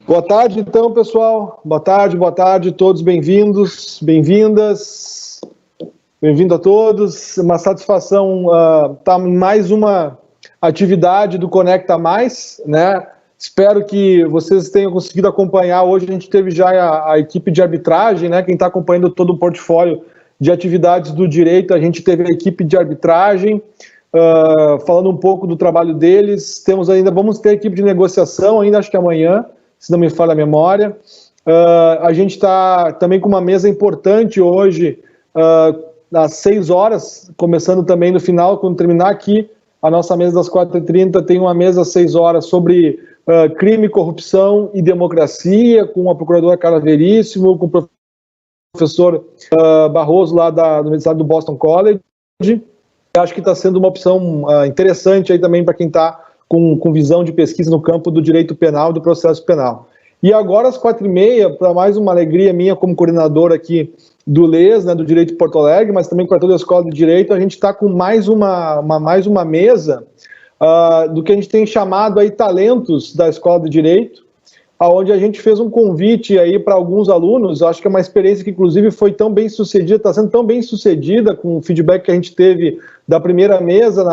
Boa tarde, então, pessoal. Boa tarde, todos bem-vindos, bem-vindas. Bem-vindo a todos. Uma satisfação estar em mais uma atividade do Conecta Mais, né? Espero que vocês tenham conseguido acompanhar. Hoje a gente teve já a equipe de arbitragem, né? Quem está acompanhando todo o portfólio de atividades do direito, a gente teve a equipe de arbitragem, falando um pouco do trabalho deles. Vamos ter a equipe de negociação ainda, acho que amanhã, se não me falha a memória. A gente está também com uma mesa importante hoje, às 6 horas, começando também no final, quando terminar aqui, a nossa mesa das 4h30 tem uma mesa às 6 horas sobre crime, corrupção e democracia, com a procuradora Carla Veríssimo, com o professor Barroso, lá da Universidade do Boston College. Acho que está sendo uma opção interessante aí também para quem está com visão de pesquisa no campo do direito penal e do processo penal. E agora, às 4h30, para mais uma alegria minha como coordenador aqui do LES, né, do Direito de Porto Alegre, mas também para toda a Escola de Direito, a gente está com mais uma mesa do que a gente tem chamado aí talentos da Escola de Direito, onde a gente fez um convite aí para alguns alunos. Acho que é uma experiência que, inclusive, foi tão bem sucedida, está sendo tão bem sucedida com o feedback que a gente teve da primeira mesa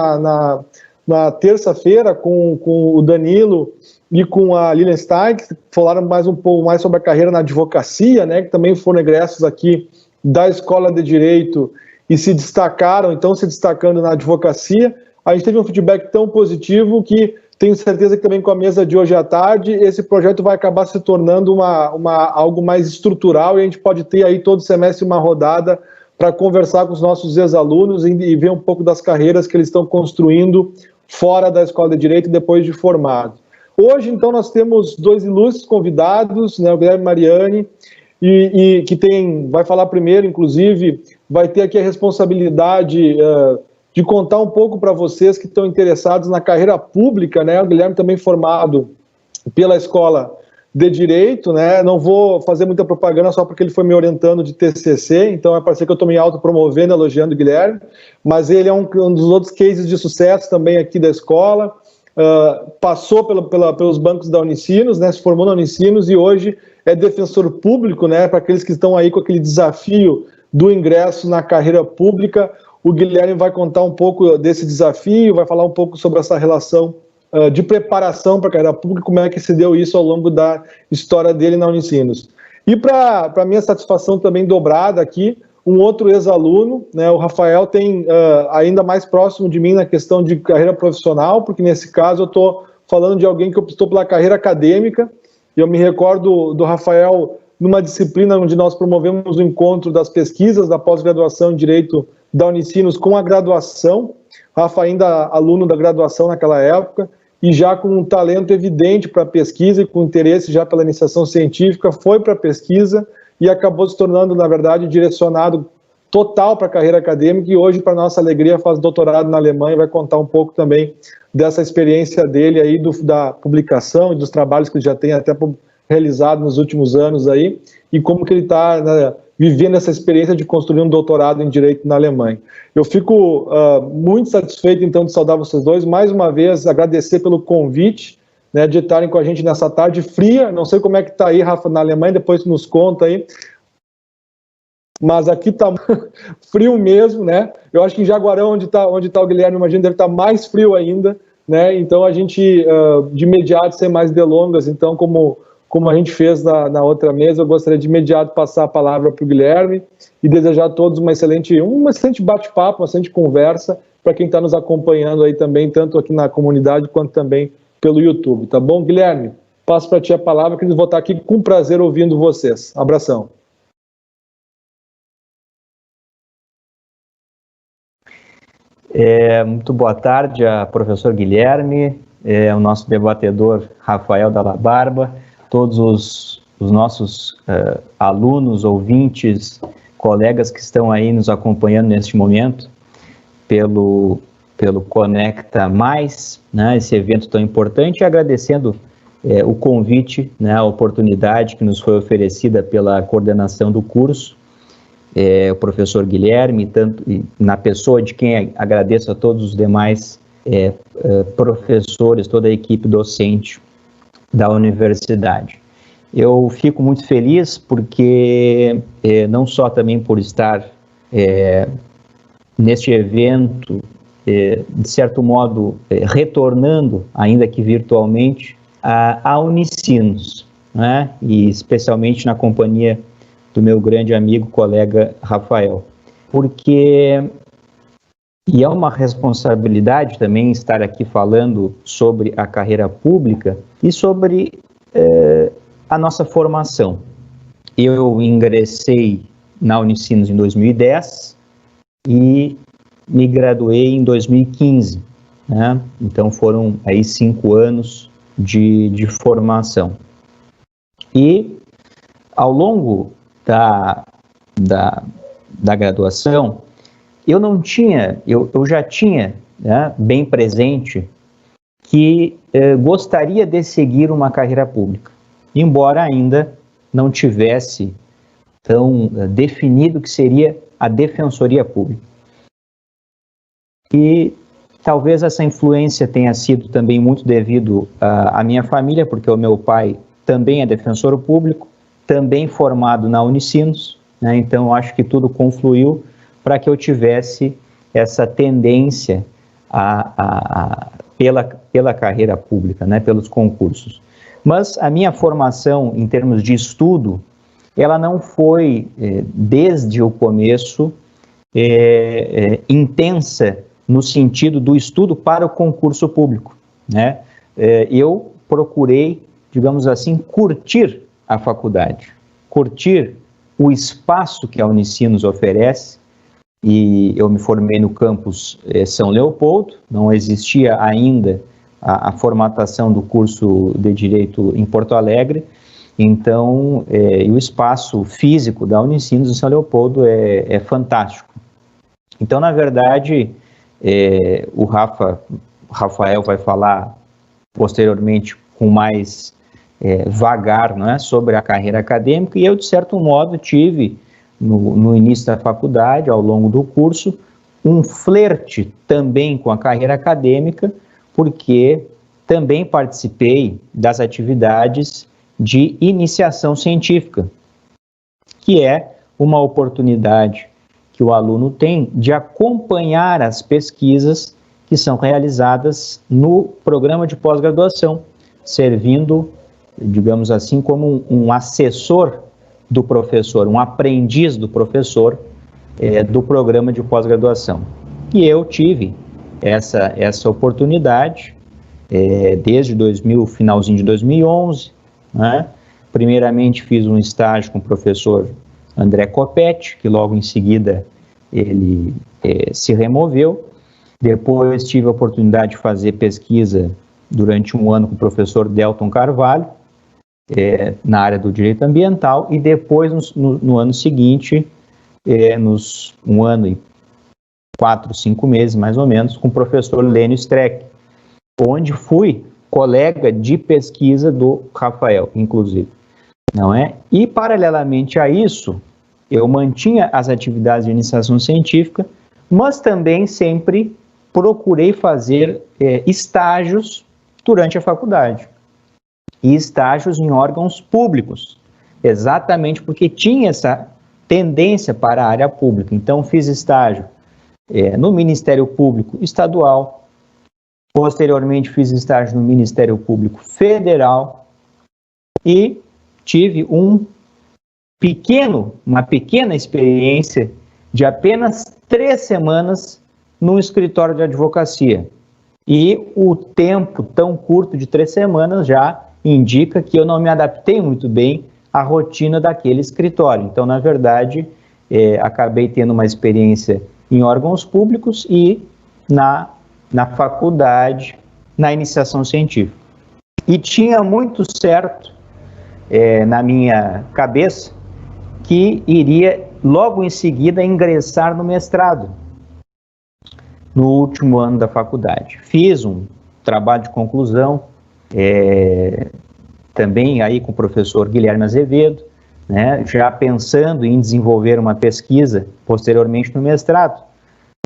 na terça-feira com o Danilo e com a Lilian Stein, que falaram um pouco mais sobre a carreira na advocacia, né, que também foram egressos aqui da Escola de Direito e estão se destacando na advocacia. A gente teve um feedback tão positivo que tenho certeza que também com a mesa de hoje à tarde, esse projeto vai acabar se tornando algo mais estrutural, e a gente pode ter aí todo semestre uma rodada para conversar com os nossos ex-alunos e ver um pouco das carreiras que eles estão construindo fora da Escola de Direito depois de formados. Hoje, então, nós temos 2 ilustres convidados, né, o Guilherme Mariani, e que vai falar primeiro, inclusive, vai ter aqui a responsabilidade de contar um pouco para vocês que estão interessados na carreira pública, né? O Guilherme também formado pela Escola de Direito, né? Não vou fazer muita propaganda só porque ele foi me orientando de TCC, então vai parecer que eu estou me autopromovendo, elogiando o Guilherme, mas ele é um dos outros cases de sucesso também aqui da escola, passou pelos bancos da Unicinos, né? Se formou na Unicinos e hoje é defensor público, né? Para aqueles que estão aí com aquele desafio do ingresso na carreira pública. O Guilherme vai contar um pouco desse desafio, vai falar um pouco sobre essa relação de preparação para a carreira pública, como é que se deu isso ao longo da história dele na Unicinos. E para minha satisfação também dobrada aqui, um outro ex-aluno, né, o Rafael, tem ainda mais próximo de mim na questão de carreira profissional, porque nesse caso eu estou falando de alguém que optou pela carreira acadêmica, e eu me recordo do Rafael numa disciplina onde nós promovemos o encontro das pesquisas da pós-graduação em Direito da Unicinos com a graduação. Rafa ainda aluno da graduação naquela época, e já com um talento evidente para a pesquisa e com interesse já pela iniciação científica, foi para a pesquisa e acabou se tornando, na verdade, direcionado total para a carreira acadêmica, e hoje, para nossa alegria, faz doutorado na Alemanha e vai contar um pouco também dessa experiência dele aí, da publicação e dos trabalhos que ele já tem até realizado nos últimos anos aí, e como que ele está, né, vivendo essa experiência de construir um doutorado em Direito na Alemanha. Eu fico muito satisfeito, então, de saudar vocês dois. Mais uma vez, agradecer pelo convite, né, de estarem com a gente nessa tarde fria. Não sei como é que está aí, Rafa, na Alemanha, depois nos conta aí. Mas aqui está frio mesmo, né? Eu acho que em Jaguarão, onde tá o Guilherme, imagino, deve estar mais frio ainda, né? Então, a gente, de imediato, sem mais delongas, então, como a gente fez na outra mesa, eu gostaria de imediato passar a palavra para o Guilherme e desejar a todos um excelente bate-papo, uma excelente conversa para quem está nos acompanhando aí também, tanto aqui na comunidade quanto também pelo YouTube, tá bom? Guilherme, passo para ti a palavra, que eu vou estar aqui com prazer ouvindo vocês. Abração. Muito boa tarde a professor Guilherme, o nosso debatedor Rafael Dalla Barba, todos os nossos alunos, ouvintes, colegas que estão aí nos acompanhando neste momento pelo Conecta Mais, né, esse evento tão importante, e agradecendo o convite, né, a oportunidade que nos foi oferecida pela coordenação do curso, o professor Guilherme, na pessoa de quem agradeço a todos os demais professores, toda a equipe docente da universidade. Eu fico muito feliz porque, não só também por estar neste evento, de certo modo, retornando, ainda que virtualmente, a Unicinos, né? E especialmente na companhia do meu grande amigo, colega Rafael. Porque, e é uma responsabilidade também estar aqui falando sobre a carreira pública e sobre a nossa formação. Eu ingressei na Unicinos em 2010 e me graduei em 2015, né? Então foram aí 5 anos de formação. E ao longo da graduação, eu já tinha, né, bem presente que gostaria de seguir uma carreira pública, embora ainda não tivesse tão definido que seria a Defensoria Pública. E talvez essa influência tenha sido também muito devido à minha família, porque o meu pai também é defensor público, também formado na Unicinos, né? Então acho que tudo confluiu para que eu tivesse essa tendência pela carreira pública, né? Pelos concursos. Mas a minha formação em termos de estudo, ela não foi desde o começo intensa no sentido do estudo para o concurso público, né? Eu procurei, digamos assim, curtir a faculdade, curtir o espaço que a Unicinos oferece, e eu me formei no campus São Leopoldo, não existia ainda a formatação do curso de Direito em Porto Alegre, então e o espaço físico da Unicinos em São Leopoldo é fantástico. Então, na verdade, o Rafael vai falar posteriormente com mais vagar, não é, sobre a carreira acadêmica, e eu, de certo modo, tive, no início da faculdade, ao longo do curso, um flerte também com a carreira acadêmica, porque também participei das atividades de iniciação científica, que é uma oportunidade que o aluno tem de acompanhar as pesquisas que são realizadas no programa de pós-graduação, servindo, digamos assim, como um assessor do professor, um aprendiz do professor do programa de pós-graduação. E eu tive essa oportunidade desde finalzinho de 2011, né? Primeiramente fiz um estágio com o professor André Coppetti, que logo em seguida ele se removeu. Depois tive a oportunidade de fazer pesquisa durante um ano com o professor Delton Carvalho, na área do direito ambiental, e depois, no ano seguinte, um ano e 4, 5 meses, mais ou menos, com o professor Lênio Streck, onde fui colega de pesquisa do Rafael, inclusive, não é? E, paralelamente a isso, eu mantinha as atividades de iniciação científica, mas também sempre procurei fazer estágios durante a faculdade, e estágios em órgãos públicos, exatamente porque tinha essa tendência para a área pública. Então, fiz estágio no Ministério Público Estadual, posteriormente fiz estágio no Ministério Público Federal e tive uma pequena experiência de apenas 3 semanas no escritório de advocacia. E o tempo tão curto de 3 semanas já indica que eu não me adaptei muito bem à rotina daquele escritório. Então, na verdade, acabei tendo uma experiência em órgãos públicos e na faculdade, na iniciação científica. E tinha muito certo na minha cabeça que iria logo em seguida ingressar no mestrado, no último ano da faculdade. Fiz um trabalho de conclusão, também aí com o professor Guilherme Azevedo, né, já pensando em desenvolver uma pesquisa posteriormente no mestrado.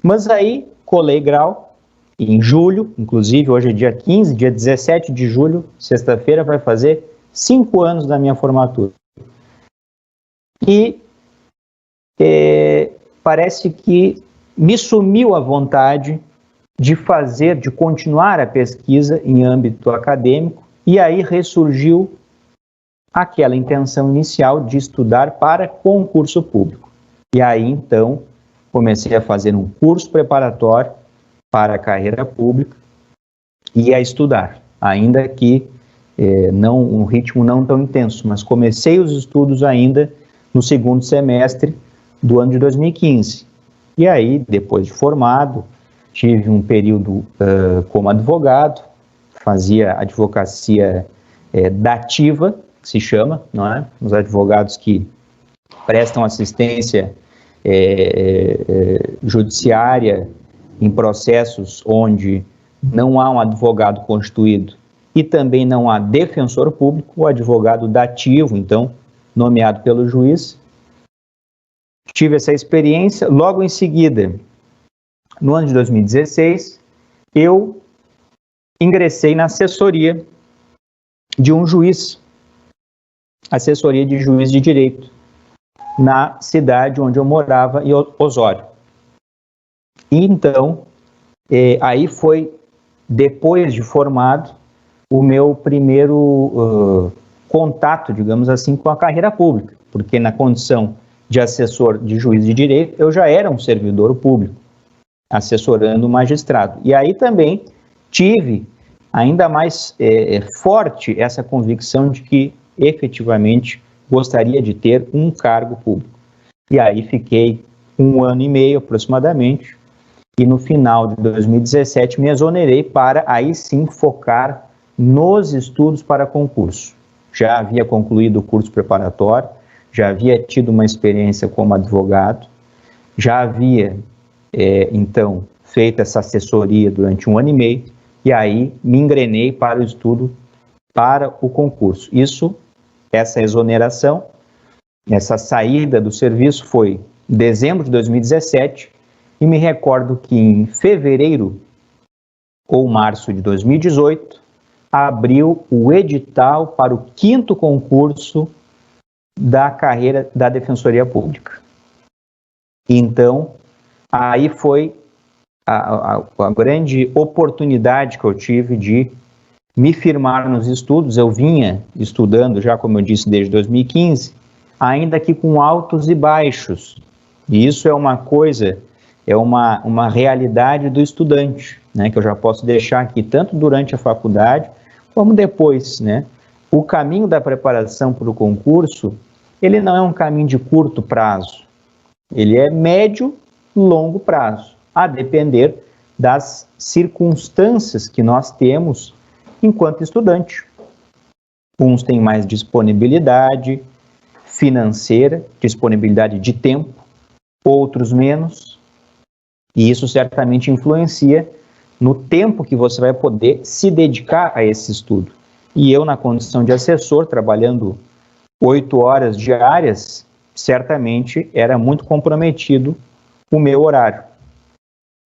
Mas aí colei grau em julho, inclusive hoje é dia 15, dia 17 de julho, sexta-feira, vai fazer 5 anos da minha formatura. E parece que me sumiu a vontade de continuar a pesquisa em âmbito acadêmico, e aí ressurgiu aquela intenção inicial de estudar para concurso público. E aí, então, comecei a fazer um curso preparatório para a carreira pública e a estudar, ainda que um ritmo não tão intenso, mas comecei os estudos ainda no segundo semestre do ano de 2015. E aí, depois de formado, tive um período como advogado, fazia advocacia dativa, que se chama, não é? Os advogados que prestam assistência judiciária em processos onde não há um advogado constituído e também não há defensor público, o advogado dativo, então, nomeado pelo juiz. Tive essa experiência. Logo em seguida, no ano de 2016, eu ingressei na assessoria de um juiz, assessoria de juiz de direito, na cidade onde eu morava, em Osório. E então, aí foi, depois de formado, o meu primeiro contato, digamos assim, com a carreira pública, porque na condição de assessor de juiz de direito, eu já era um servidor público, assessorando o magistrado. E aí também tive ainda mais forte essa convicção de que efetivamente gostaria de ter um cargo público. E aí fiquei 1 ano e meio aproximadamente, e no final de 2017 me exonerei para aí sim focar nos estudos para concurso. Já havia concluído o curso preparatório, já havia tido uma experiência como advogado, já havia então feito essa assessoria durante 1 ano e meio, e aí me engrenei para o estudo para o concurso. Essa exoneração, essa saída do serviço foi em dezembro de 2017, e me recordo que em fevereiro ou março de 2018, abriu o edital para o 5º concurso da carreira da Defensoria Pública. Então, aí foi a grande oportunidade que eu tive de me firmar nos estudos. Eu vinha estudando já, como eu disse, desde 2015, ainda que com altos e baixos. E isso é uma coisa, uma realidade do estudante, né, que eu já posso deixar aqui, tanto durante a faculdade, como depois, né? O caminho da preparação para o concurso, ele não é um caminho de curto prazo, ele é médio, longo prazo, a depender das circunstâncias que nós temos enquanto estudante. Uns têm mais disponibilidade financeira, disponibilidade de tempo, outros menos, e isso certamente influencia no tempo que você vai poder se dedicar a esse estudo. E eu, na condição de assessor, trabalhando 8 horas diárias, certamente era muito comprometido o meu horário.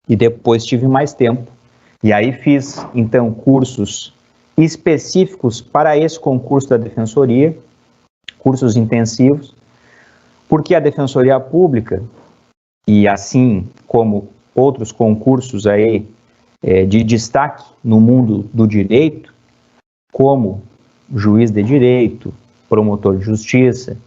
E depois tive mais tempo. E aí fiz, então, cursos específicos para esse concurso da Defensoria, cursos intensivos, porque a Defensoria Pública, e assim como outros concursos aí de destaque no mundo do direito, como juiz de direito, promotor de justiça,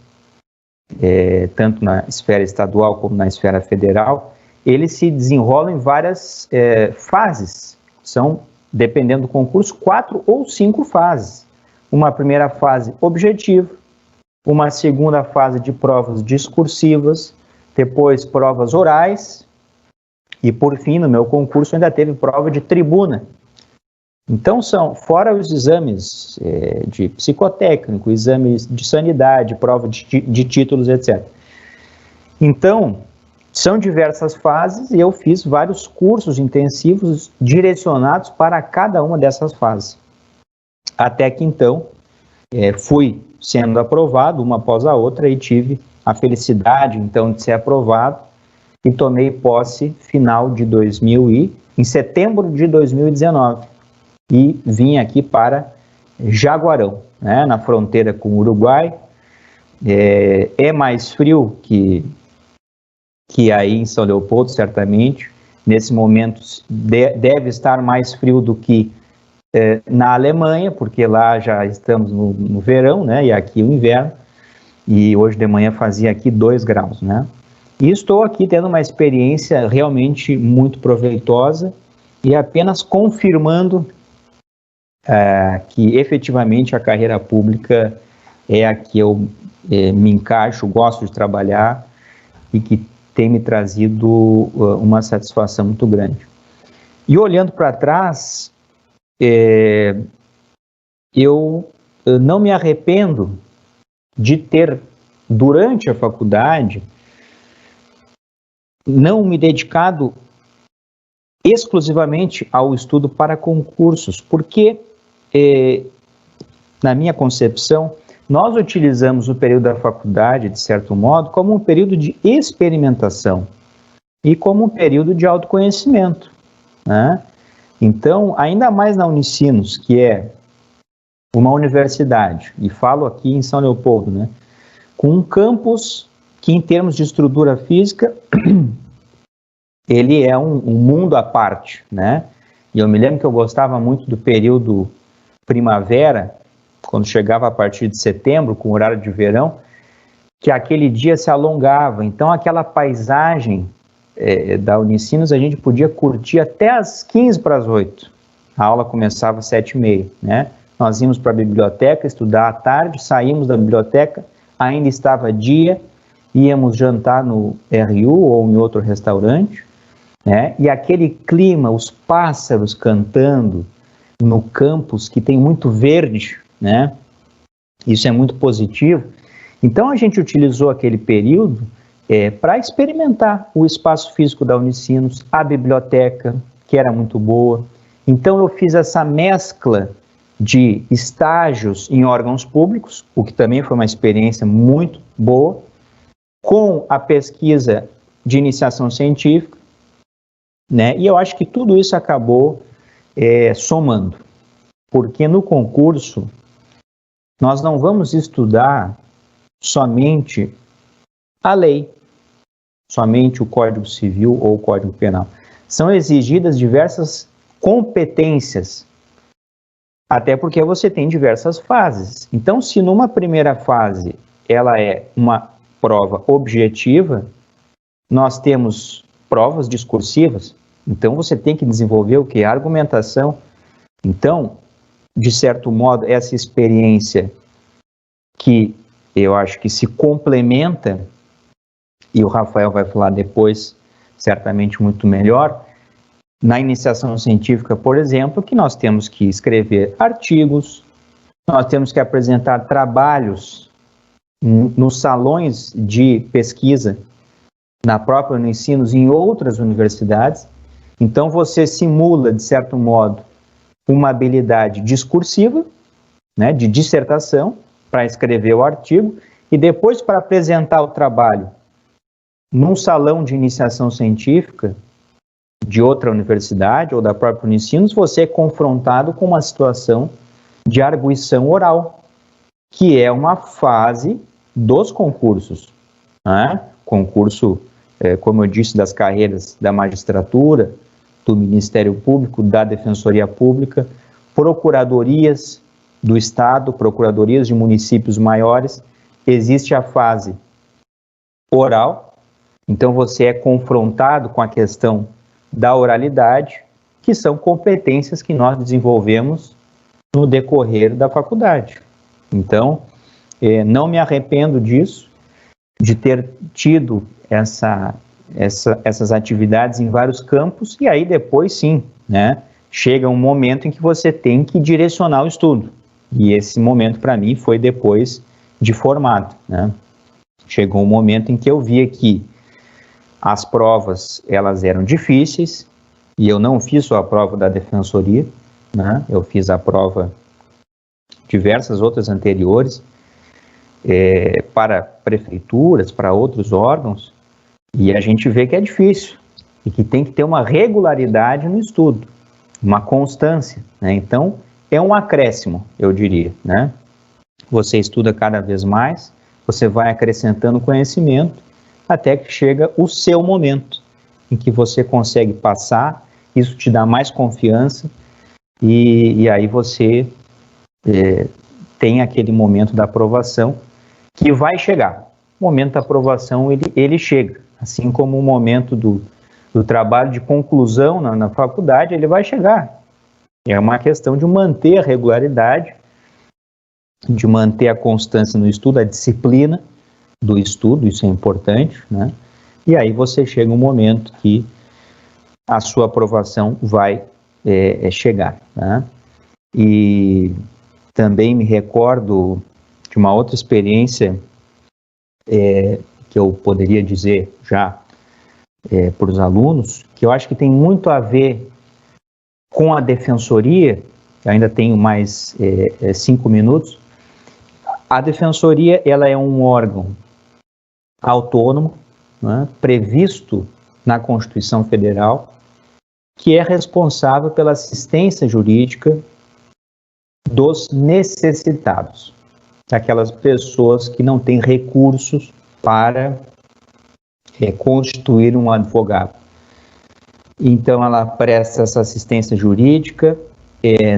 tanto na esfera estadual como na esfera federal, ele se desenrola em várias fases. São, dependendo do concurso, 4 ou 5 fases. Uma primeira fase objetiva, uma segunda fase de provas discursivas, depois provas orais, e por fim, no meu concurso, ainda teve prova de tribuna. Então, fora os exames de psicotécnico, exames de sanidade, prova de títulos, etc. Então, são diversas fases e eu fiz vários cursos intensivos direcionados para cada uma dessas fases. Até que, então, fui sendo aprovado uma após a outra e tive a felicidade, então, de ser aprovado e tomei posse em setembro de 2019. E vim aqui para Jaguarão, né, na fronteira com o Uruguai. É mais frio que aí em São Leopoldo, certamente. Nesse momento deve estar mais frio do que na Alemanha, porque lá já estamos no verão, né, e aqui o inverno. E hoje de manhã fazia aqui 2 graus, né? E estou aqui tendo uma experiência realmente muito proveitosa e apenas confirmando que efetivamente a carreira pública é a que eu me encaixo, gosto de trabalhar e que tem me trazido uma satisfação muito grande. E olhando para trás, eu não me arrependo de ter, durante a faculdade, não me dedicado exclusivamente ao estudo para concursos, porque, na minha concepção, nós utilizamos o período da faculdade, de certo modo, como um período de experimentação e como um período de autoconhecimento, né? Então, ainda mais na Unicinos, que é uma universidade, e falo aqui em São Leopoldo, né, com um campus que, em termos de estrutura física, ele é um mundo à parte, né? E eu me lembro que eu gostava muito do período primavera, quando chegava a partir de setembro, com o horário de verão, que aquele dia se alongava. Então, aquela paisagem da Unicinos, a gente podia curtir até às 7:45. A aula começava às 7:30, né? Nós íamos para a biblioteca estudar à tarde, saímos da biblioteca, ainda estava dia, íamos jantar no RU ou em outro restaurante, né? E aquele clima, os pássaros cantando no campus, que tem muito verde, né? Isso é muito positivo. Então a gente utilizou aquele período para experimentar o espaço físico da Unicinos, a biblioteca, que era muito boa. Então eu fiz essa mescla de estágios em órgãos públicos, o que também foi uma experiência muito boa, com a pesquisa de iniciação científica, né? E eu acho que tudo isso acabou somando, porque no concurso nós não vamos estudar somente a lei, somente o Código Civil ou o Código Penal. São exigidas diversas competências, até porque você tem diversas fases. Então, se numa primeira fase ela é uma prova objetiva, nós temos provas discursivas, então você tem que desenvolver o que? A argumentação. Então, de certo modo, essa experiência que eu acho que se complementa, e o Rafael vai falar depois, certamente muito melhor, na iniciação científica, por exemplo, que nós temos que escrever artigos, nós temos que apresentar trabalhos nos salões de pesquisa, na própria Unicinos, em outras universidades. Então você simula, de certo modo, uma habilidade discursiva, né, de dissertação, para escrever o artigo, e depois para apresentar o trabalho num salão de iniciação científica de outra universidade ou da própria Unicinos, você é confrontado com uma situação de arguição oral, que é uma fase dos concursos, né? Concurso, como eu disse, das carreiras da magistratura, do Ministério Público, da Defensoria Pública, procuradorias do Estado, procuradorias de municípios maiores. Existe a fase oral, então você é confrontado com a questão da oralidade, que são competências que nós desenvolvemos no decorrer da faculdade. Então, não me arrependo disso, de ter tido essas atividades em vários campos, e aí depois sim, né, chega um momento em que você tem que direcionar o estudo, e esse momento para mim foi depois de formado, né? Chegou um momento em que eu via que as provas, elas eram difíceis, e eu não fiz só a prova da Defensoria, né? Eu fiz a prova diversas outras anteriores, para prefeituras, para outros órgãos, e a gente vê que é difícil, e que tem que ter uma regularidade no estudo, uma constância, né? Então, é um acréscimo, eu diria, né? Você estuda cada vez mais, você vai acrescentando conhecimento, até que chega o seu momento, em que você consegue passar, isso te dá mais confiança, e aí você tem aquele momento da aprovação, que vai chegar. O momento da aprovação, ele chega, assim como o momento do trabalho de conclusão na faculdade, ele vai chegar. É uma questão de manter a regularidade, de manter a constância no estudo, a disciplina do estudo, isso é importante, né? E aí você chega um momento que a sua aprovação vai chegar, né? E também me recordo de uma outra experiência que eu poderia dizer já para os alunos, que eu acho que tem muito a ver com a defensoria. Ainda tenho mais 5 minutos. A defensoria, ela é um órgão autônomo, né, previsto na Constituição Federal, que é responsável pela assistência jurídica dos necessitados, daquelas pessoas que não têm recursos para constituir um advogado. Então, ela presta essa assistência jurídica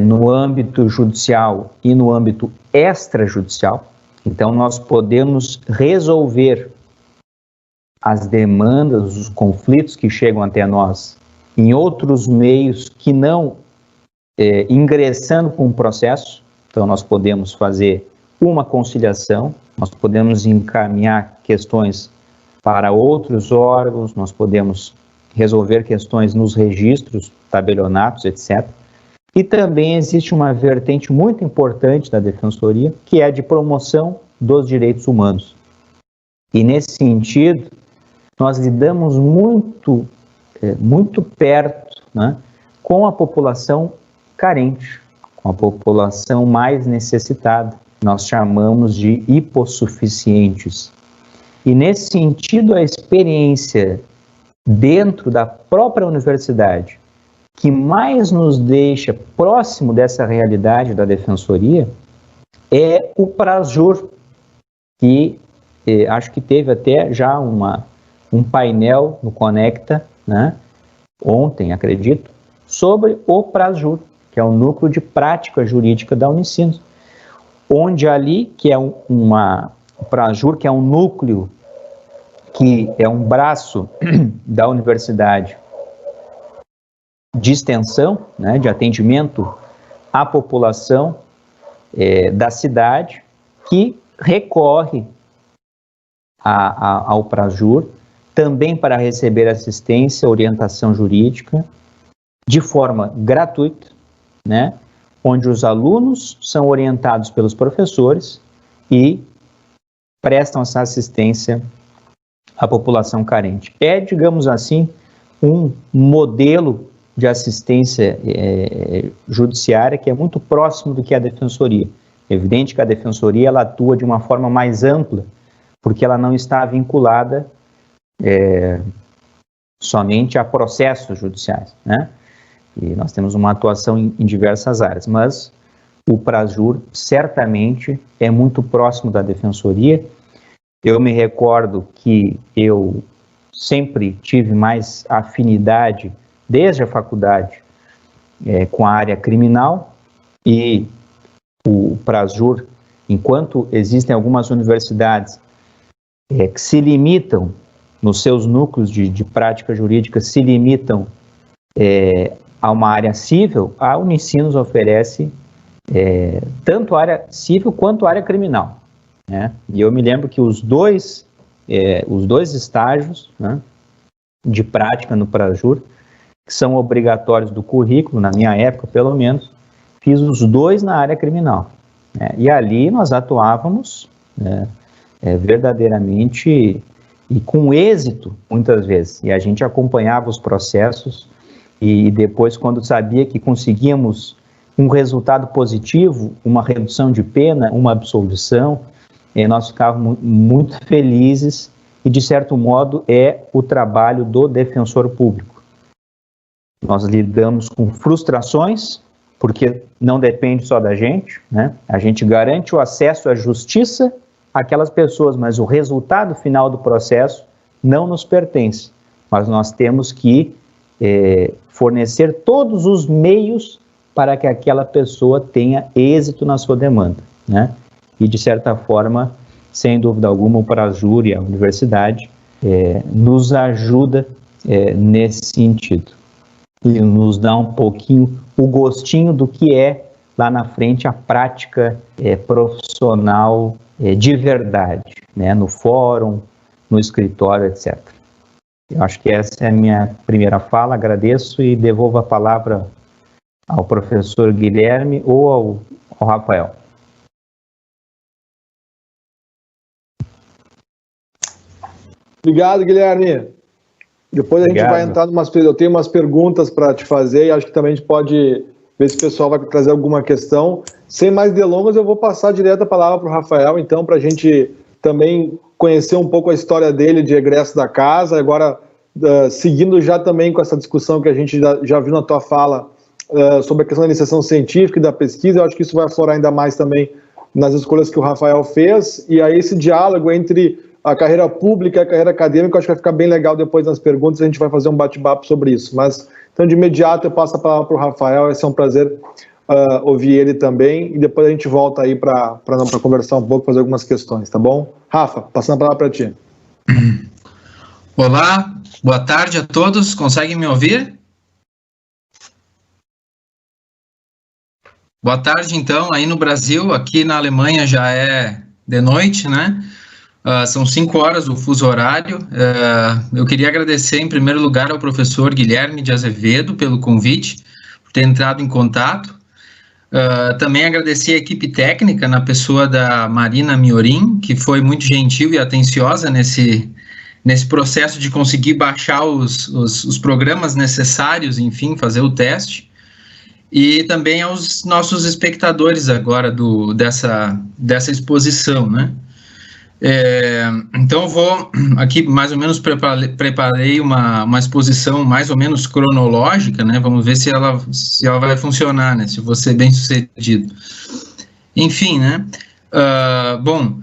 no âmbito judicial e no âmbito extrajudicial. Então, nós podemos resolver as demandas, os conflitos que chegam até nós em outros meios que não ingressando com um processo. Então, nós podemos fazer uma conciliação, nós podemos encaminhar questões para outros órgãos, nós podemos resolver questões nos registros, tabelionatos, etc. E também existe uma vertente muito importante da defensoria, que é a de promoção dos direitos humanos. E nesse sentido, nós lidamos muito perto, né, com a população carente, com a população mais necessitada. Nós chamamos de hipossuficientes. E nesse sentido, a experiência dentro da própria universidade, que mais nos deixa próximo dessa realidade da defensoria, é o Prasjur, que acho que teve até já um painel no Conecta, né, ontem, acredito, sobre o Prasjur, que é o núcleo de prática jurídica da Unicinos, onde ali, que é o Prasjur, que é um núcleo, que é um braço da universidade de extensão, né, de atendimento à população da cidade, que recorre ao Prasjur também para receber assistência, orientação jurídica, de forma gratuita, né, onde os alunos são orientados pelos professores e prestam essa assistência à população carente. É, digamos assim, um modelo de assistência judiciária que é muito próximo do que é a defensoria. É evidente que a defensoria ela atua de uma forma mais ampla, porque ela não está vinculada somente a processos judiciais, né? E nós temos uma atuação em diversas áreas, mas o Prasjur certamente é muito próximo da defensoria. Eu me recordo que eu sempre tive mais afinidade, desde a faculdade, com a área criminal, e o Prasjur, enquanto existem algumas universidades que se limitam, nos seus núcleos de prática jurídica, se limitam a uma área civil, a Unicinos oferece tanto a área civil quanto a área criminal, né? E eu me lembro que os dois estágios, né, de prática no Prasjur, que são obrigatórios do currículo, na minha época pelo menos, fiz os dois na área criminal, né? E ali nós atuávamos verdadeiramente e com êxito, muitas vezes, e a gente acompanhava os processos e depois, quando sabia que conseguíamos um resultado positivo, uma redução de pena, uma absolvição, nós ficávamos muito felizes e, de certo modo, é o trabalho do defensor público. Nós lidamos com frustrações porque não depende só da gente, né? A gente garante o acesso à justiça àquelas pessoas, mas o resultado final do processo não nos pertence. Mas nós temos que fornecer todos os meios para que aquela pessoa tenha êxito na sua demanda, né? E, de certa forma, sem dúvida alguma, o Prajur e a universidade nos ajuda nesse sentido. E nos dá um pouquinho o gostinho do que é, lá na frente, a prática profissional de verdade, né? No fórum, no escritório, etc. Eu acho que essa é a minha primeira fala, agradeço e devolvo a palavra ao professor Guilherme ou ao Rafael. Obrigado, Guilherme. Depois a gente vai entrar eu tenho umas perguntas para te fazer e acho que também a gente pode ver se o pessoal vai trazer alguma questão. Sem mais delongas, eu vou passar direto a palavra para o Rafael, então, para a gente também conhecer um pouco a história dele de egresso da casa. Agora, seguindo já também com essa discussão que a gente já viu na tua fala sobre a questão da iniciação científica e da pesquisa, eu acho que isso vai aflorar ainda mais também nas escolhas que o Rafael fez. E aí esse diálogo entre a carreira pública e a carreira acadêmica, eu acho que vai ficar bem legal depois nas perguntas, a gente vai fazer um bate-papo sobre isso. Mas, então, de imediato, eu passo a palavra para o Rafael, vai ser um prazer ouvir ele também, e depois a gente volta aí para conversar um pouco, fazer algumas questões, tá bom? Rafa, passando a palavra para ti. Olá, boa tarde a todos, conseguem me ouvir? Boa tarde, então, aí no Brasil, aqui na Alemanha já é de noite, né? São 5 horas o fuso horário. Eu queria agradecer, em primeiro lugar, ao professor Guilherme de Azevedo pelo convite, por ter entrado em contato. Também agradecer a equipe técnica, na pessoa da Marina Miorim, que foi muito gentil e atenciosa nesse processo de conseguir baixar os programas necessários, enfim, fazer o teste. E também aos nossos espectadores agora dessa exposição, né? Então eu vou aqui mais ou menos preparei uma exposição mais ou menos cronológica, né? Vamos ver se ela vai funcionar, né? Se vou ser bem sucedido. Enfim, né? Bom,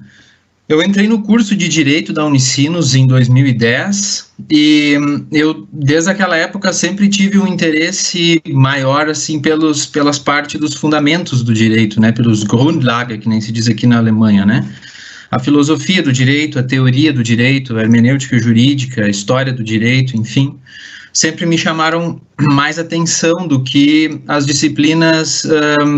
eu entrei no curso de Direito da Unicinos em 2010 e eu, desde aquela época, sempre tive um interesse maior, assim, pelas partes dos fundamentos do direito, né? Pelos Grundlagen, que nem se diz aqui na Alemanha, né? A filosofia do direito, a teoria do direito, a hermenêutica jurídica, a história do direito, enfim, sempre me chamaram mais atenção do que as disciplinas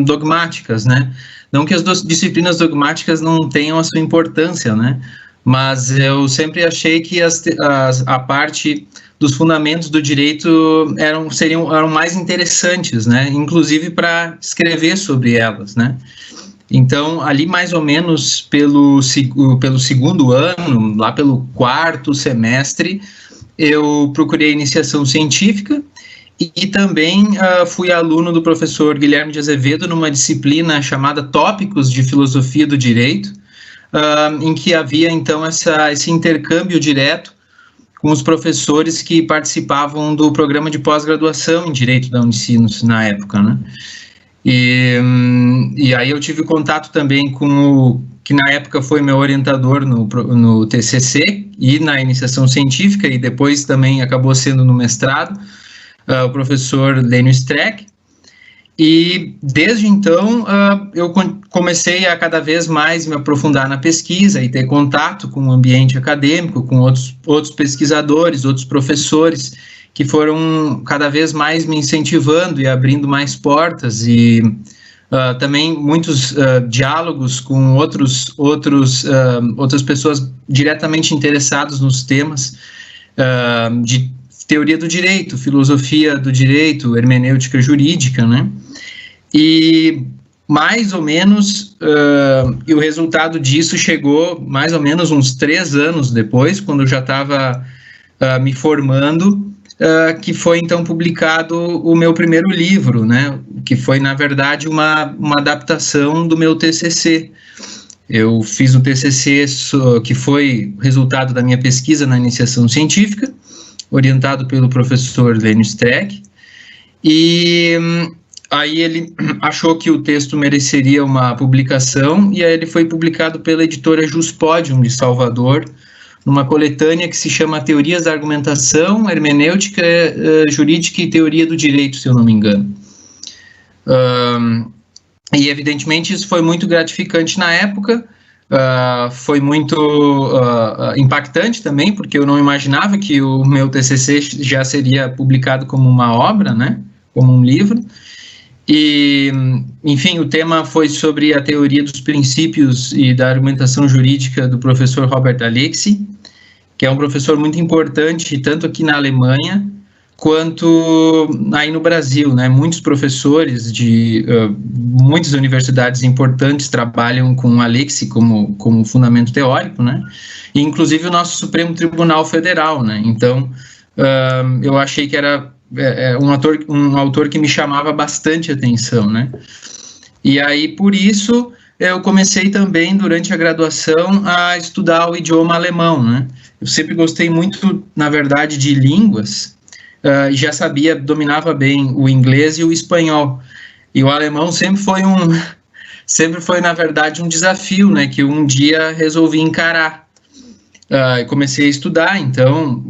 dogmáticas, né? Não que as disciplinas dogmáticas não tenham a sua importância, né? Mas eu sempre achei que a parte dos fundamentos do direito eram mais interessantes, né? Inclusive para escrever sobre elas, né? Então, ali mais ou menos pelo segundo ano, lá pelo 4º semestre, eu procurei iniciação científica e também fui aluno do professor Guilherme de Azevedo numa disciplina chamada Tópicos de Filosofia do Direito, em que havia então esse intercâmbio direto com os professores que participavam do programa de pós-graduação em Direito da Unicinos na época, né? E aí eu tive contato também com o que na época foi meu orientador no TCC e na iniciação científica, e depois também acabou sendo no mestrado, o professor Lênio Streck. E desde então eu comecei a cada vez mais me aprofundar na pesquisa e ter contato com o ambiente acadêmico, com outros pesquisadores, outros professores, que foram cada vez mais me incentivando e abrindo mais portas, e também muitos diálogos com outras pessoas diretamente interessadas nos temas de teoria do direito, filosofia do direito, hermenêutica jurídica, né? E mais ou menos, e o resultado disso chegou mais ou menos uns 3 anos depois, quando eu já estava me formando, que foi então publicado o meu primeiro livro, né, que foi na verdade uma adaptação do meu TCC. Eu fiz um TCC que foi resultado da minha pesquisa na iniciação científica, orientado pelo professor Lênio Streck, e Aí ele achou que o texto mereceria uma publicação, e aí ele foi publicado pela editora Juspodium, de Salvador, numa coletânea que se chama Teorias da Argumentação, Hermenêutica, Jurídica e Teoria do Direito, se eu não me engano. E, evidentemente, isso foi muito gratificante na época, foi muito impactante também, porque eu não imaginava que o meu TCC já seria publicado como uma obra, né, como um livro. E, enfim, o tema foi sobre a teoria dos princípios e da argumentação jurídica do professor Robert Alexy, que é um professor muito importante, tanto aqui na Alemanha, quanto aí no Brasil, né? Muitos professores de muitas universidades importantes trabalham com Alexy como fundamento teórico, né? E, inclusive, o nosso Supremo Tribunal Federal, né? Então, eu achei que era um autor que me chamava bastante atenção, né? E aí, por isso, eu comecei também, durante a graduação, a estudar o idioma alemão, né? Eu sempre gostei muito, na verdade, de línguas, e já dominava bem o inglês e o espanhol. E o alemão sempre foi, na verdade, um desafio, né? Que um dia resolvi encarar. Comecei a estudar, então,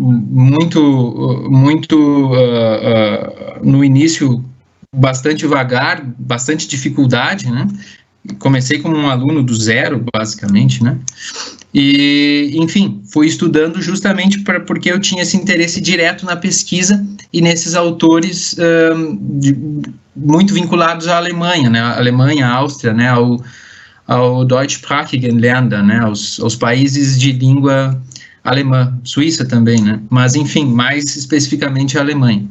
no início, bastante vagar, bastante dificuldade, né? Comecei como um aluno do zero, basicamente, né? E, enfim, fui estudando justamente porque eu tinha esse interesse direto na pesquisa e nesses autores muito vinculados à Alemanha, né? A Alemanha, a Áustria, né? Ao deutschsprachigen Länder, né, aos países de língua alemã, Suíça também, né, mas enfim, mais especificamente a Alemanha.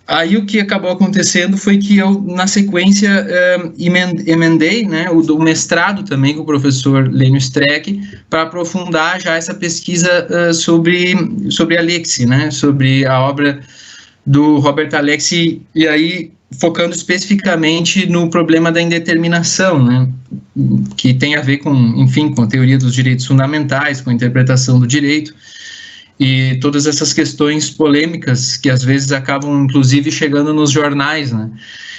Aí o que acabou acontecendo foi que eu, na sequência, emendei, né, o mestrado também com o professor Lênio Streck, para aprofundar já essa pesquisa sobre Alexy, né, sobre a obra do Robert Alexy, e aí focando especificamente no problema da indeterminação, né, que tem a ver com, enfim, com a teoria dos direitos fundamentais, com a interpretação do direito, e todas essas questões polêmicas que às vezes acabam, inclusive, chegando nos jornais, né,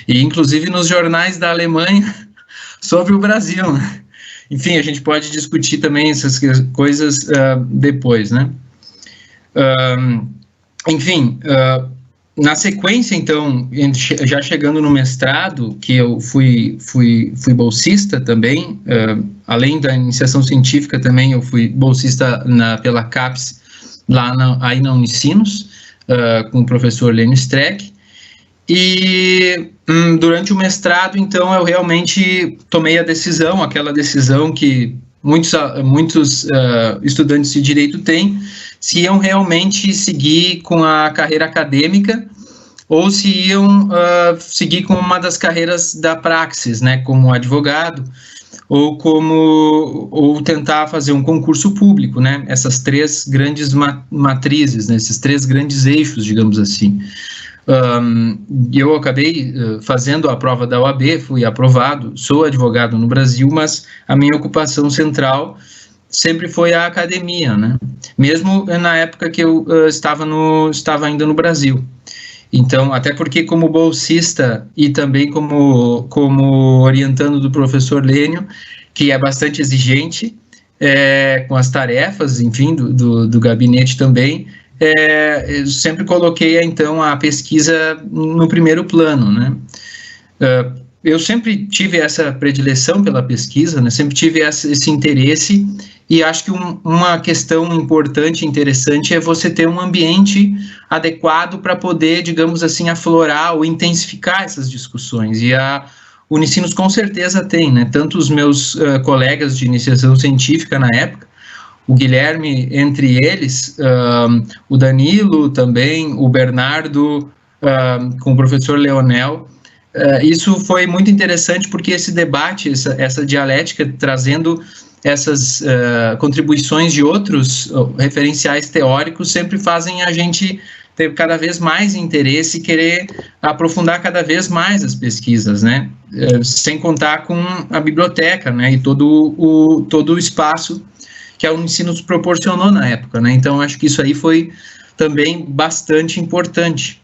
e inclusive nos jornais da Alemanha sobre o Brasil, né? Enfim, a gente pode discutir também essas coisas depois, né. Enfim, na sequência, então, já chegando no mestrado, que eu fui bolsista também, além da iniciação científica também, eu fui bolsista pela CAPES, aí na Unicinos, com o professor Lênio Streck, e durante o mestrado, então, eu realmente tomei aquela decisão que muitos estudantes de direito têm, se iam realmente seguir com a carreira acadêmica ou se iam seguir com uma das carreiras da praxis, né, como advogado, ou tentar fazer um concurso público, né, essas três grandes matrizes, né, esses três grandes eixos, digamos assim. Eu acabei fazendo a prova da OAB, fui aprovado, sou advogado no Brasil, mas a minha ocupação central sempre foi a academia, né? Mesmo na época que eu estava ainda no Brasil. Então, até porque como bolsista e também como orientando do professor Lênio, que é bastante exigente com as tarefas, enfim, do gabinete também, eu sempre coloquei, então, a pesquisa no primeiro plano, né? Eu sempre tive essa predileção pela pesquisa, né? Sempre tive esse interesse, e acho que uma questão importante e interessante é você ter um ambiente adequado para poder, digamos assim, aflorar ou intensificar essas discussões, e a Unicinos com certeza tem, né? Tanto os meus colegas de iniciação científica na época, o Guilherme entre eles, o Danilo também, o Bernardo, com o professor Leonel. Isso foi muito interessante porque esse debate, essa dialética, trazendo essas contribuições de outros referenciais teóricos, sempre fazem a gente ter cada vez mais interesse e querer aprofundar cada vez mais as pesquisas, né? Sem contar com a biblioteca, né? E todo o espaço que a Unicinos proporcionou na época, né? Então, acho que isso aí foi também bastante importante.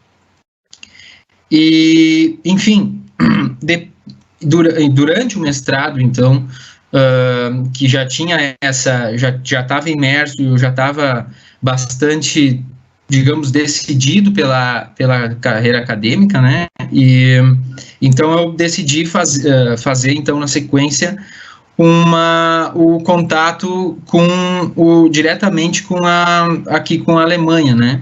E, enfim, durante o mestrado, então, que já tinha já estava imerso, eu já estava bastante, digamos, decidido pela carreira acadêmica, né? E então eu decidi fazer então, na sequência, o contato diretamente com a Alemanha, né?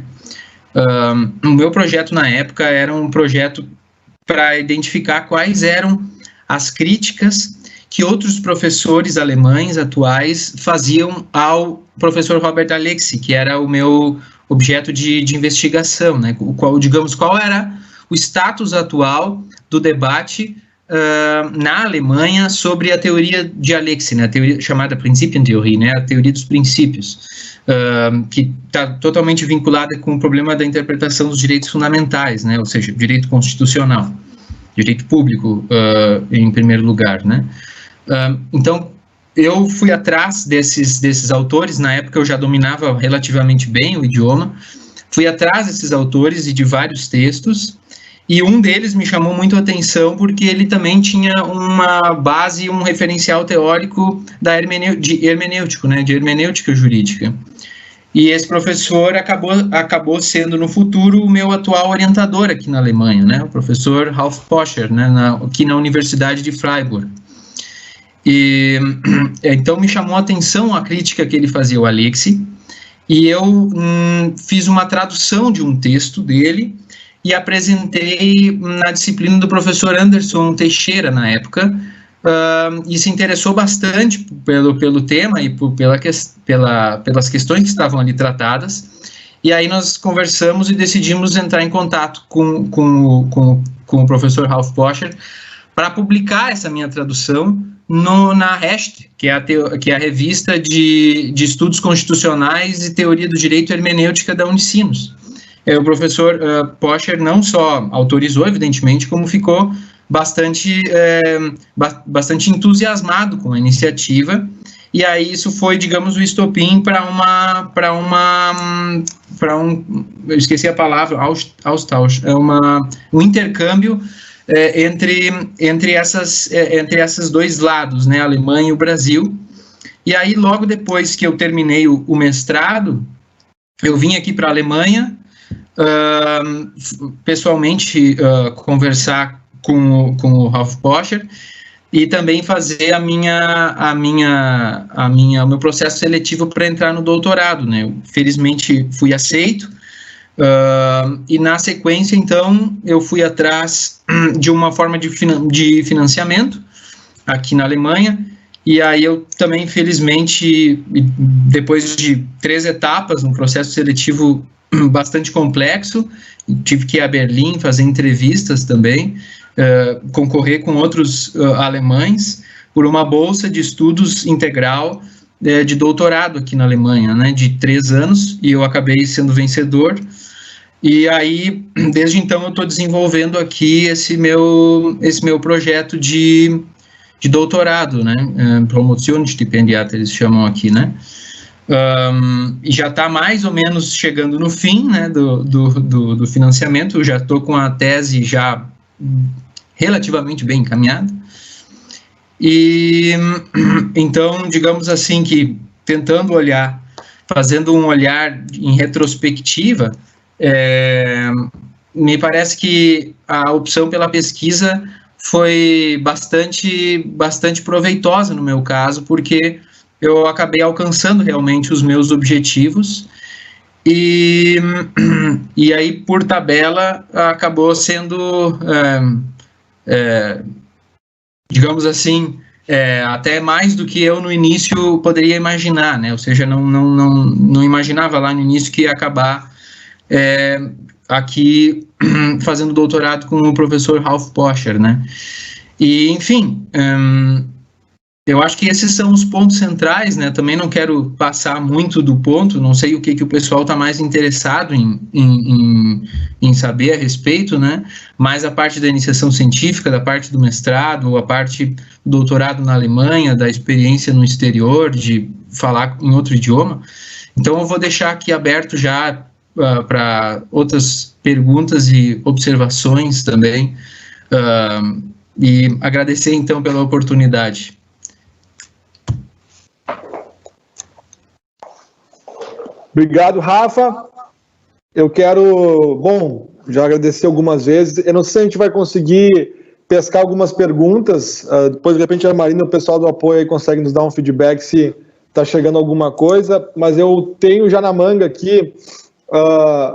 O meu projeto na época era um projeto para identificar quais eram as críticas que outros professores alemães atuais faziam ao professor Robert Alexy, que era o meu objeto de investigação, né? Qual era o status atual do debate na Alemanha sobre a teoria de Alexy, né? A teoria chamada Prinzipientheorie, né? A teoria dos princípios, que está totalmente vinculada com o problema da interpretação dos direitos fundamentais, né? Ou seja, direito constitucional, direito público, em primeiro lugar, né? Então, eu fui atrás desses autores. Na época eu já dominava relativamente bem o idioma, fui atrás desses autores e de vários textos, e um deles me chamou muito a atenção porque ele também tinha uma base, um referencial teórico de hermenêutico, né, de hermenêutica jurídica. E esse professor acabou sendo, no futuro, o meu atual orientador aqui na Alemanha, né, o professor Ralf Poscher, né, aqui na Universidade de Freiburg. E então me chamou a atenção a crítica que ele fazia ao Alexy, e eu fiz uma tradução de um texto dele e apresentei na disciplina do professor Anderson Teixeira, na época, e se interessou bastante pelo tema e pelas questões que estavam ali tratadas. E aí nós conversamos e decidimos entrar em contato com o professor Ralf Poscher para publicar essa minha tradução na REST, que é a revista de estudos constitucionais e teoria do direito hermenêutica da Unicinos. O professor Poscher não só autorizou, evidentemente, como ficou bastante entusiasmado com a iniciativa, e aí isso foi, digamos, o estopim eu esqueci a palavra, Austausch, um intercâmbio entre esses dois lados, né, a Alemanha e o Brasil. E aí, logo depois que eu terminei o mestrado, eu vim aqui para a Alemanha, pessoalmente, conversar com o Ralf Poscher e também fazer o meu processo seletivo para entrar no doutorado, né? Eu, felizmente, fui aceito. E na sequência, então, eu fui atrás de uma forma de financiamento aqui na Alemanha, e aí eu também, felizmente, depois de 3 etapas, um processo seletivo bastante complexo, tive que ir a Berlim fazer entrevistas também, concorrer com outros alemães por uma bolsa de estudos integral de doutorado aqui na Alemanha, né, de 3 anos, e eu acabei sendo vencedor. E aí, desde então, eu estou desenvolvendo aqui esse meu projeto de doutorado, né? Promotionsstipendiat, eles chamam aqui, né? E já está mais ou menos chegando no fim, né, do financiamento. Eu já estou com a tese já relativamente bem encaminhada. E então, digamos assim, que tentando olhar, fazendo um olhar em retrospectiva, me parece que a opção pela pesquisa foi bastante proveitosa no meu caso, porque eu acabei alcançando realmente os meus objetivos, e aí, por tabela, acabou sendo, digamos assim, até mais do que eu no início poderia imaginar, né? Ou seja, não imaginava lá no início que ia acabar aqui fazendo doutorado com o professor Ralf Poscher, né? E, enfim, eu acho que esses são os pontos centrais, né? Também não quero passar muito do ponto, não sei o que o pessoal está mais interessado em saber a respeito, né? Mas a parte da iniciação científica, da parte do mestrado, a parte do doutorado na Alemanha, da experiência no exterior, de falar em outro idioma. Então, eu vou deixar aqui aberto já para outras perguntas e observações também, E agradecer, então, pela oportunidade. Obrigado, Rafa. Eu quero, já agradecer algumas vezes. Eu não sei se a gente vai conseguir pescar algumas perguntas. Depois, de repente, a Marina e o pessoal do apoio aí conseguem nos dar um feedback se está chegando alguma coisa. Mas eu tenho já na manga aqui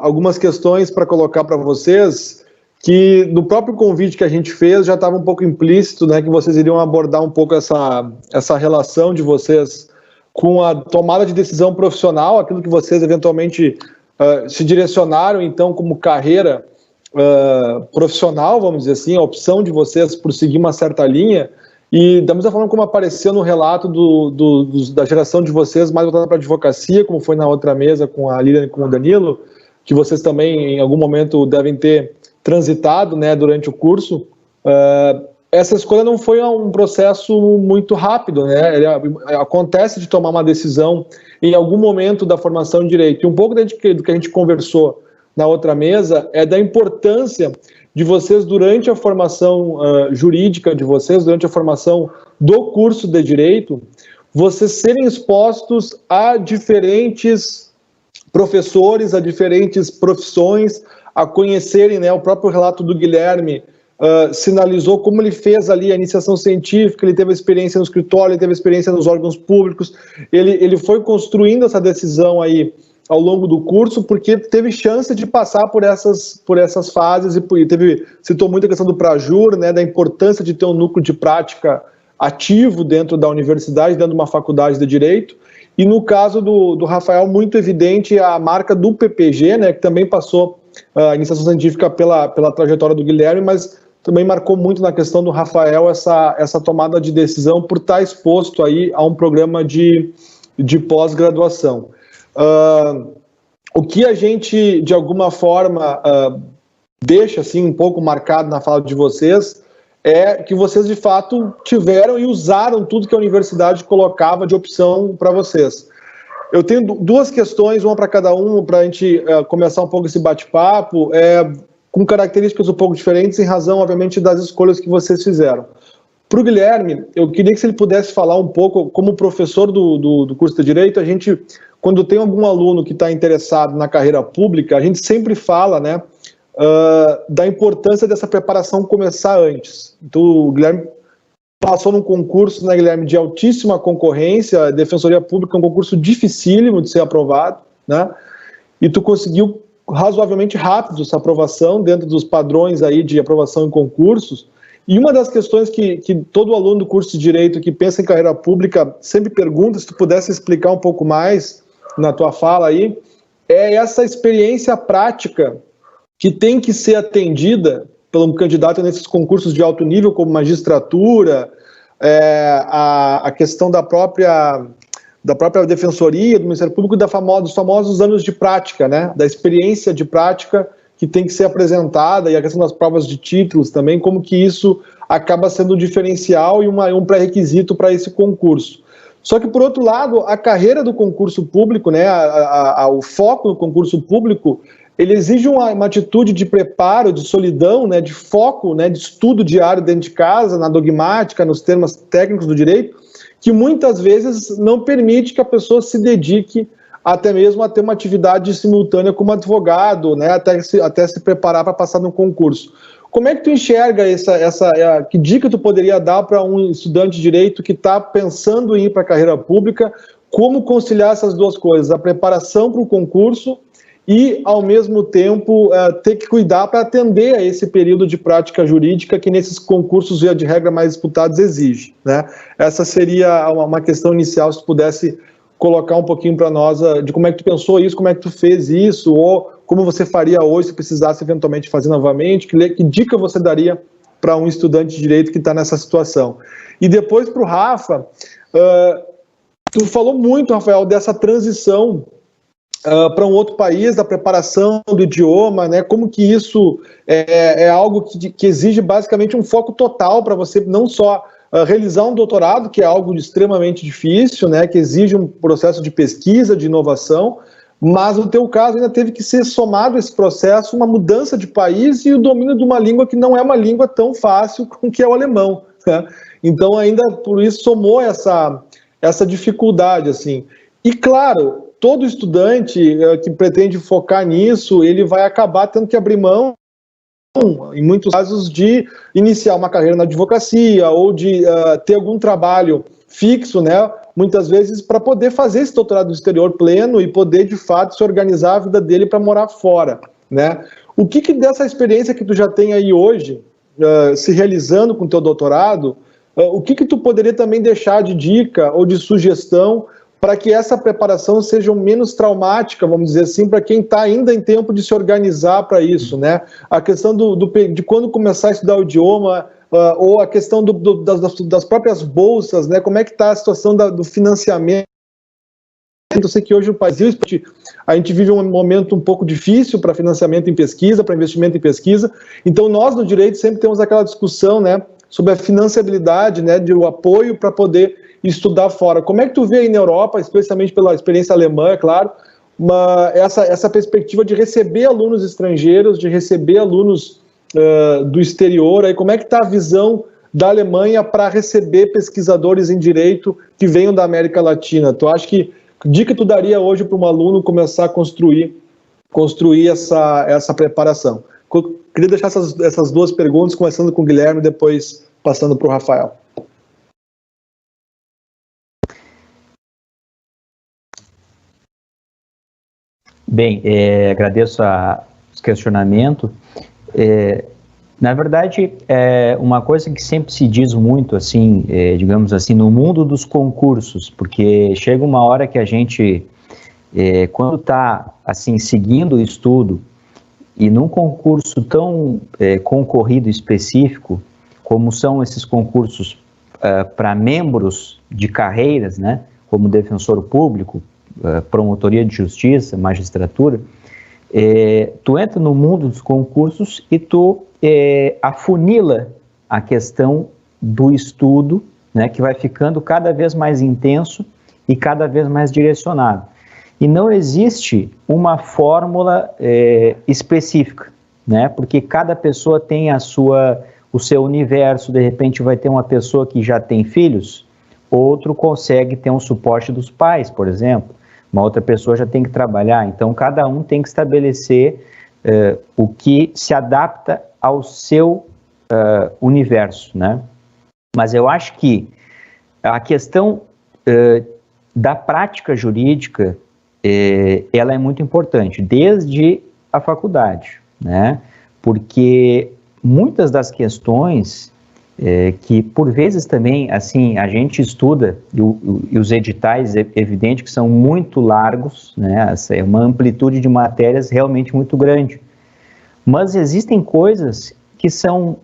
algumas questões para colocar para vocês, que no próprio convite que a gente fez já estava um pouco implícito, né, que vocês iriam abordar um pouco essa relação de vocês com a tomada de decisão profissional, aquilo que vocês eventualmente se direcionaram, então, como carreira profissional, vamos dizer assim, a opção de vocês por seguir uma certa linha, e da mesma forma como apareceu no relato da geração de vocês mais voltada para a advocacia, como foi na outra mesa com a Lilian e com o Danilo, que vocês também em algum momento devem ter transitado, né, durante o curso. Essa escolha não foi um processo muito rápido, né? Ele acontece de tomar uma decisão em algum momento da formação em direito. E um pouco do que a gente conversou na outra mesa é da importância de vocês, durante a formação jurídica de vocês, durante a formação do curso de direito, vocês serem expostos a diferentes professores, a diferentes profissões, a conhecerem, né, o próprio relato do Guilherme sinalizou como ele fez ali a iniciação científica, ele teve experiência no escritório, ele teve experiência nos órgãos públicos, ele foi construindo essa decisão aí ao longo do curso, porque teve chance de passar por essas fases e citou muito a questão do Prajur, né, da importância de ter um núcleo de prática ativo dentro da universidade, dentro de uma faculdade de direito, e no caso do Rafael, muito evidente a marca do PPG, né, que também passou a iniciação científica pela trajetória do Guilherme, mas também marcou muito na questão do Rafael essa tomada de decisão por estar exposto aí a um programa de pós-graduação. O que a gente, de alguma forma, deixa assim, um pouco marcado na fala de vocês é que vocês, de fato, tiveram e usaram tudo que a universidade colocava de opção para vocês. Eu tenho duas questões, uma para cada um, para a gente começar um pouco esse bate-papo, com características um pouco diferentes, em razão, obviamente, das escolhas que vocês fizeram. Para o Guilherme, eu queria que se ele pudesse falar um pouco, como professor do curso de Direito, a gente, quando tem algum aluno que está interessado na carreira pública, a gente sempre fala, né, da importância dessa preparação começar antes. Então, o Guilherme passou num concurso, né, Guilherme, de altíssima concorrência, a Defensoria Pública é um concurso dificílimo de ser aprovado, né, e tu conseguiu razoavelmente rápido essa aprovação dentro dos padrões aí de aprovação em concursos. E uma das questões que todo aluno do curso de Direito que pensa em carreira pública sempre pergunta, se tu pudesse explicar um pouco mais na tua fala aí, é essa experiência prática que tem que ser atendida pelo candidato nesses concursos de alto nível, como magistratura, a questão da própria Defensoria, do Ministério Público, dos famosos anos de prática, né? Da experiência de prática que tem que ser apresentada, e a questão das provas de títulos também, como que isso acaba sendo um diferencial e um pré-requisito para esse concurso. Só que, por outro lado, a carreira do concurso público, né, o foco no concurso público, ele exige uma atitude de preparo, de solidão, né, de foco, né, de estudo diário dentro de casa, na dogmática, nos termos técnicos do direito, que muitas vezes não permite que a pessoa se dedique até mesmo a ter uma atividade simultânea como advogado, né, até se preparar para passar no concurso. Como é que tu enxerga que dica tu poderia dar para um estudante de direito que está pensando em ir para a carreira pública, como conciliar essas duas coisas, a preparação para o concurso e, ao mesmo tempo, ter que cuidar para atender a esse período de prática jurídica que nesses concursos, via de regra, mais disputados exige, né? Essa seria uma questão inicial, se tu pudesse colocar um pouquinho para nós de como é que tu pensou isso, como é que tu fez isso, ou como você faria hoje se precisasse eventualmente fazer novamente, que dica você daria para um estudante de direito que está nessa situação. E depois para o Rafa, tu falou muito, Rafael, dessa transição para um outro país, da preparação do idioma, né? Como que isso é algo que exige basicamente um foco total para você não só realizar um doutorado, que é algo extremamente difícil, né? Que exige um processo de pesquisa, de inovação, mas no teu caso ainda teve que ser somado a esse processo uma mudança de país e o domínio de uma língua que não é uma língua tão fácil como que é o alemão, né? Então ainda por isso somou essa dificuldade, assim. E claro, todo estudante que pretende focar nisso, ele vai acabar tendo que abrir mão, em muitos casos, de iniciar uma carreira na advocacia ou de ter algum trabalho fixo, né, muitas vezes para poder fazer esse doutorado no exterior pleno e poder, de fato, se organizar a vida dele para morar fora, né? O que dessa experiência que tu já tem aí hoje, se realizando com o teu doutorado, o que tu poderia também deixar de dica ou de sugestão para que essa preparação seja menos traumática, vamos dizer assim, para quem está ainda em tempo de se organizar para isso, né? A questão de quando começar a estudar o idioma, ou a questão das próprias bolsas, né? Como é que está a situação do financiamento? Eu sei que hoje no Brasil a gente vive um momento um pouco difícil para financiamento em pesquisa, para investimento em pesquisa, então nós no direito sempre temos aquela discussão, né, sobre a financiabilidade, né, de o apoio para poder estudar fora. Como é que tu vê aí na Europa, especialmente pela experiência alemã, é claro, essa perspectiva de receber alunos estrangeiros, de receber alunos do exterior, aí como é que está a visão da Alemanha para receber pesquisadores em direito que venham da América Latina? Tu acha que dica tu daria hoje para um aluno começar a construir essa preparação? Queria deixar essas duas perguntas, começando com o Guilherme e depois passando para o Rafael. Bem, agradeço o questionamento. Na verdade, uma coisa que sempre se diz muito, assim, digamos assim, no mundo dos concursos, porque chega uma hora que a gente, quando está, assim, seguindo o estudo, e num concurso tão concorrido específico, como são esses concursos para membros de carreiras, né, como defensor público, promotoria de justiça, magistratura, tu entra no mundo dos concursos e tu afunila a questão do estudo, né, que vai ficando cada vez mais intenso e cada vez mais direcionado. E não existe uma fórmula específica, né, porque cada pessoa tem o seu universo. De repente vai ter uma pessoa que já tem filhos, outro consegue ter um suporte dos pais, por exemplo. Uma outra pessoa já tem que trabalhar, então cada um tem que estabelecer o que se adapta ao seu universo, né? Mas eu acho que a questão da prática jurídica, ela é muito importante, desde a faculdade, né? Porque muitas das questões que por vezes também, assim, a gente estuda, e os editais, é evidente que são muito largos, né? É uma amplitude de matérias realmente muito grande, mas existem coisas que são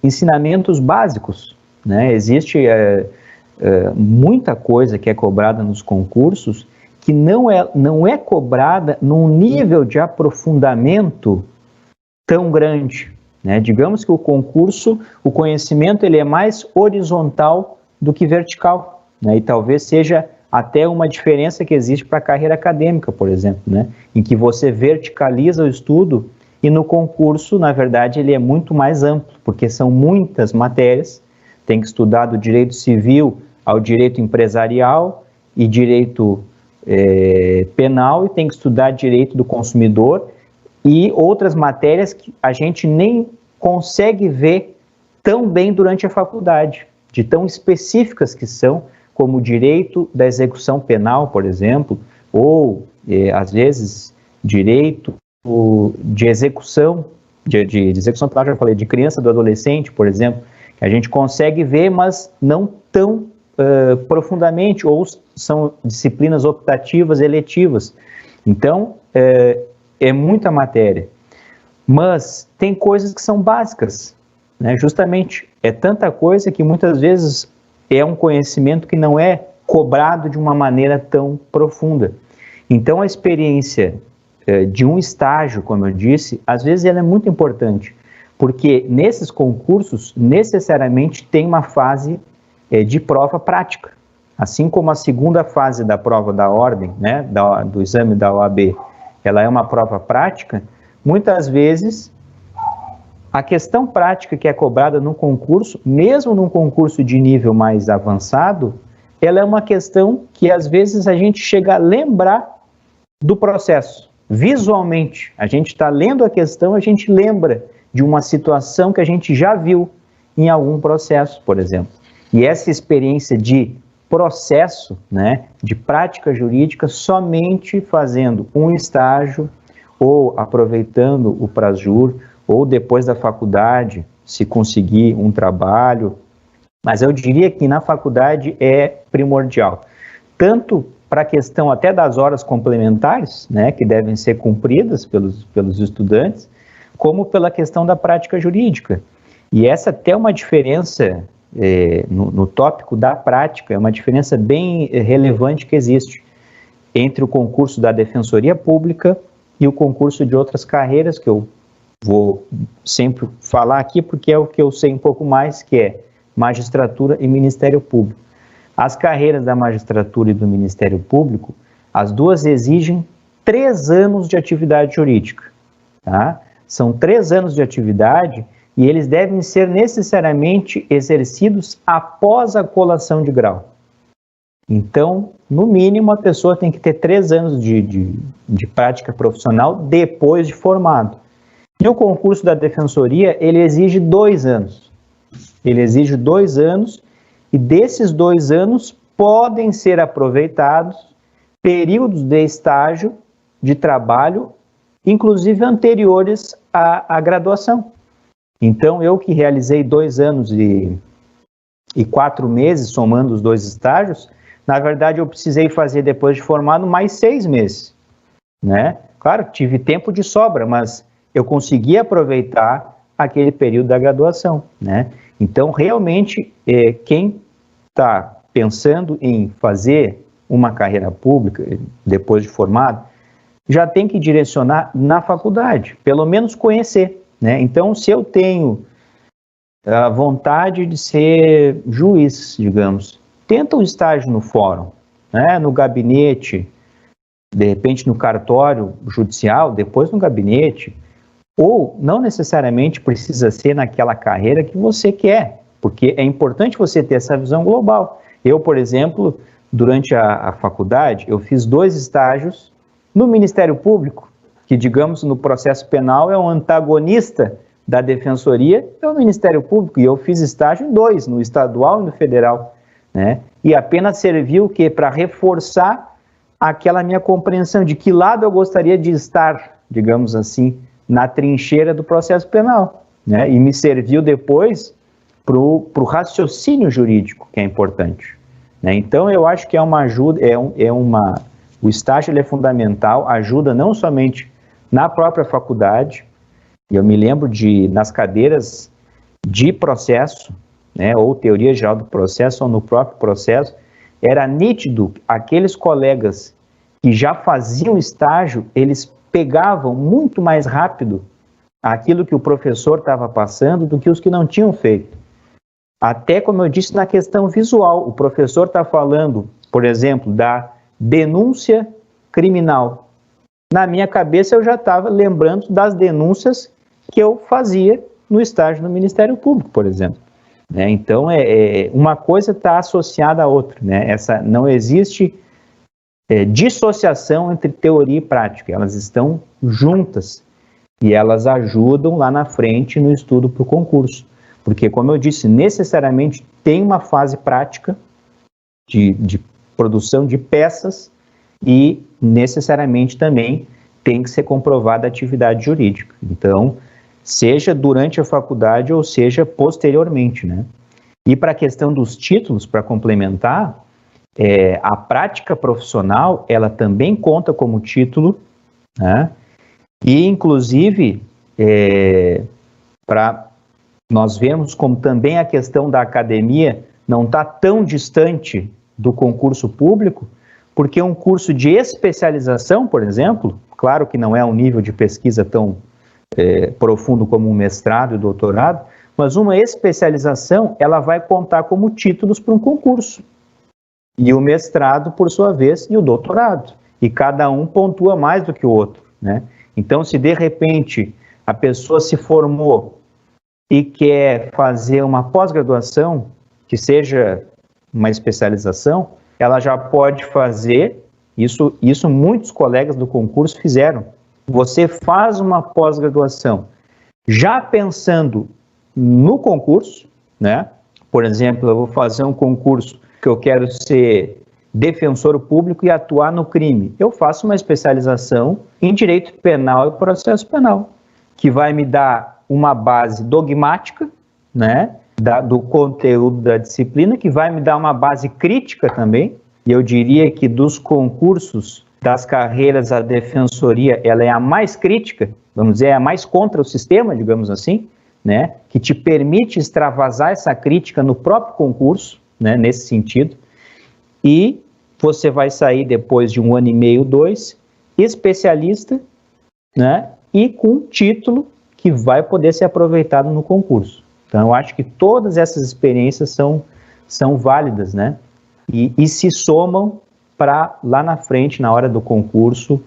ensinamentos básicos, né? Existe muita coisa que é cobrada nos concursos que não é cobrada num nível de aprofundamento tão grande, né? Digamos que o concurso, o conhecimento, ele é mais horizontal do que vertical, né? E talvez seja até uma diferença que existe para a carreira acadêmica, por exemplo, né? Em que você verticaliza o estudo e no concurso, na verdade, ele é muito mais amplo, porque são muitas matérias, tem que estudar do direito civil ao direito empresarial e direito penal, e tem que estudar direito do consumidor e outras matérias que a gente nem consegue ver tão bem durante a faculdade, de tão específicas que são, como o direito da execução penal, por exemplo, ou, às vezes, direito de execução, de execução penal, já falei, de criança e do adolescente, por exemplo, que a gente consegue ver, mas não tão profundamente, ou são disciplinas optativas, eletivas. Então, é muita matéria, mas tem coisas que são básicas, né? Justamente, é tanta coisa que muitas vezes é um conhecimento que não é cobrado de uma maneira tão profunda. Então, a experiência de um estágio, como eu disse, às vezes ela é muito importante, porque nesses concursos, necessariamente, tem uma fase de prova prática. assim como a segunda fase da prova da ordem, né, do exame da OAB, ela é uma prova prática, muitas vezes a questão prática que é cobrada no concurso, mesmo num concurso de nível mais avançado, ela é uma questão que às vezes a gente chega a lembrar do processo. Visualmente, a gente está lendo a questão, a gente lembra de uma situação que a gente já viu em algum processo, por exemplo. E essa experiência de processo, né, de prática jurídica, somente fazendo um estágio ou aproveitando o Prasjur, ou depois da faculdade, se conseguir um trabalho. Mas eu diria que na faculdade é primordial, tanto para a questão até das horas complementares, né, que devem ser cumpridas pelos estudantes, como pela questão da prática jurídica. E essa até é uma diferença, no tópico da prática, é uma diferença bem relevante que existe entre o concurso da Defensoria Pública e o concurso de outras carreiras, que eu vou sempre falar aqui, porque é o que eu sei um pouco mais, que é magistratura e Ministério Público. As carreiras da magistratura e do Ministério Público, as duas exigem 3 anos de atividade jurídica, tá? São 3 anos de atividade e eles devem ser necessariamente exercidos após a colação de grau. Então, no mínimo, a pessoa tem que ter 3 anos de prática profissional depois de formado. E o concurso da Defensoria, ele exige 2 anos. Ele exige 2 anos e desses 2 anos podem ser aproveitados períodos de estágio, de trabalho, inclusive anteriores à graduação. Então, eu que realizei 2 anos e 4 meses, somando os 2 estágios, na verdade eu precisei fazer depois de formado mais 6 meses, né? Claro, tive tempo de sobra, mas eu consegui aproveitar aquele período da graduação, né? Então, realmente, quem está pensando em fazer uma carreira pública depois de formado, já tem que direcionar na faculdade, pelo menos conhecer, né? Então, se eu tenho a vontade de ser juiz, digamos, tenta um estágio no fórum, né? No gabinete, de repente no cartório judicial, depois no gabinete, ou não necessariamente precisa ser naquela carreira que você quer, porque é importante você ter essa visão global. Eu, por exemplo, durante a faculdade, eu fiz 2 estágios no Ministério Público, que, digamos, no processo penal é um antagonista da Defensoria, é o Ministério Público, e eu fiz estágio em 2, no estadual e no federal, né? E apenas serviu o quê? Para reforçar aquela minha compreensão de que lado eu gostaria de estar, digamos assim, na trincheira do processo penal, né? E me serviu depois para o raciocínio jurídico, que é importante, né? Então, eu acho que é uma ajuda, o estágio ele é fundamental, ajuda não somente na própria faculdade. Eu me lembro nas cadeiras de processo, né, ou teoria geral do processo, ou no próprio processo, era nítido aqueles colegas que já faziam estágio, eles pegavam muito mais rápido aquilo que o professor estava passando do que os que não tinham feito. Até, como eu disse, na questão visual, o professor está falando, por exemplo, da denúncia criminal. Na minha cabeça, eu já estava lembrando das denúncias que eu fazia no estágio no Ministério Público, por exemplo. Né? Então, uma coisa está associada à outra, né? Não existe dissociação entre teoria e prática, elas estão juntas e elas ajudam lá na frente no estudo para o concurso. Porque, como eu disse, necessariamente tem uma fase prática de produção de peças e necessariamente também tem que ser comprovada a atividade jurídica. Então, seja durante a faculdade ou seja posteriormente, né? E para a questão dos títulos, para complementar, a prática profissional, ela também conta como título, né? E, inclusive, para nós vermos como também a questão da academia não está tão distante do concurso público, porque um curso de especialização, por exemplo, claro que não é um nível de pesquisa tão profundo como um mestrado e doutorado, mas uma especialização, ela vai contar como títulos para um concurso. e o mestrado, por sua vez, e o doutorado. E cada um pontua mais do que o outro, né? Então, se de repente a pessoa se formou e quer fazer uma pós-graduação, que seja uma especialização, ela já pode fazer, isso muitos colegas do concurso fizeram. Você faz uma pós-graduação já pensando no concurso, né? Por exemplo, eu vou fazer um concurso que eu quero ser defensor público e atuar no crime. Eu faço uma especialização em direito penal e processo penal, que vai me dar uma base dogmática, né, do conteúdo da disciplina, que vai me dar uma base crítica também, e eu diria que dos concursos das carreiras, a defensoria, ela é a mais crítica, vamos dizer, é a mais contra o sistema, digamos assim, né, que te permite extravasar essa crítica no próprio concurso, né, nesse sentido, e você vai sair depois de 1 ano e meio, 2, especialista, né, e com título que vai poder ser aproveitado no concurso. Então, eu acho que todas essas experiências são válidas, né, e se somam para lá na frente, na hora do concurso,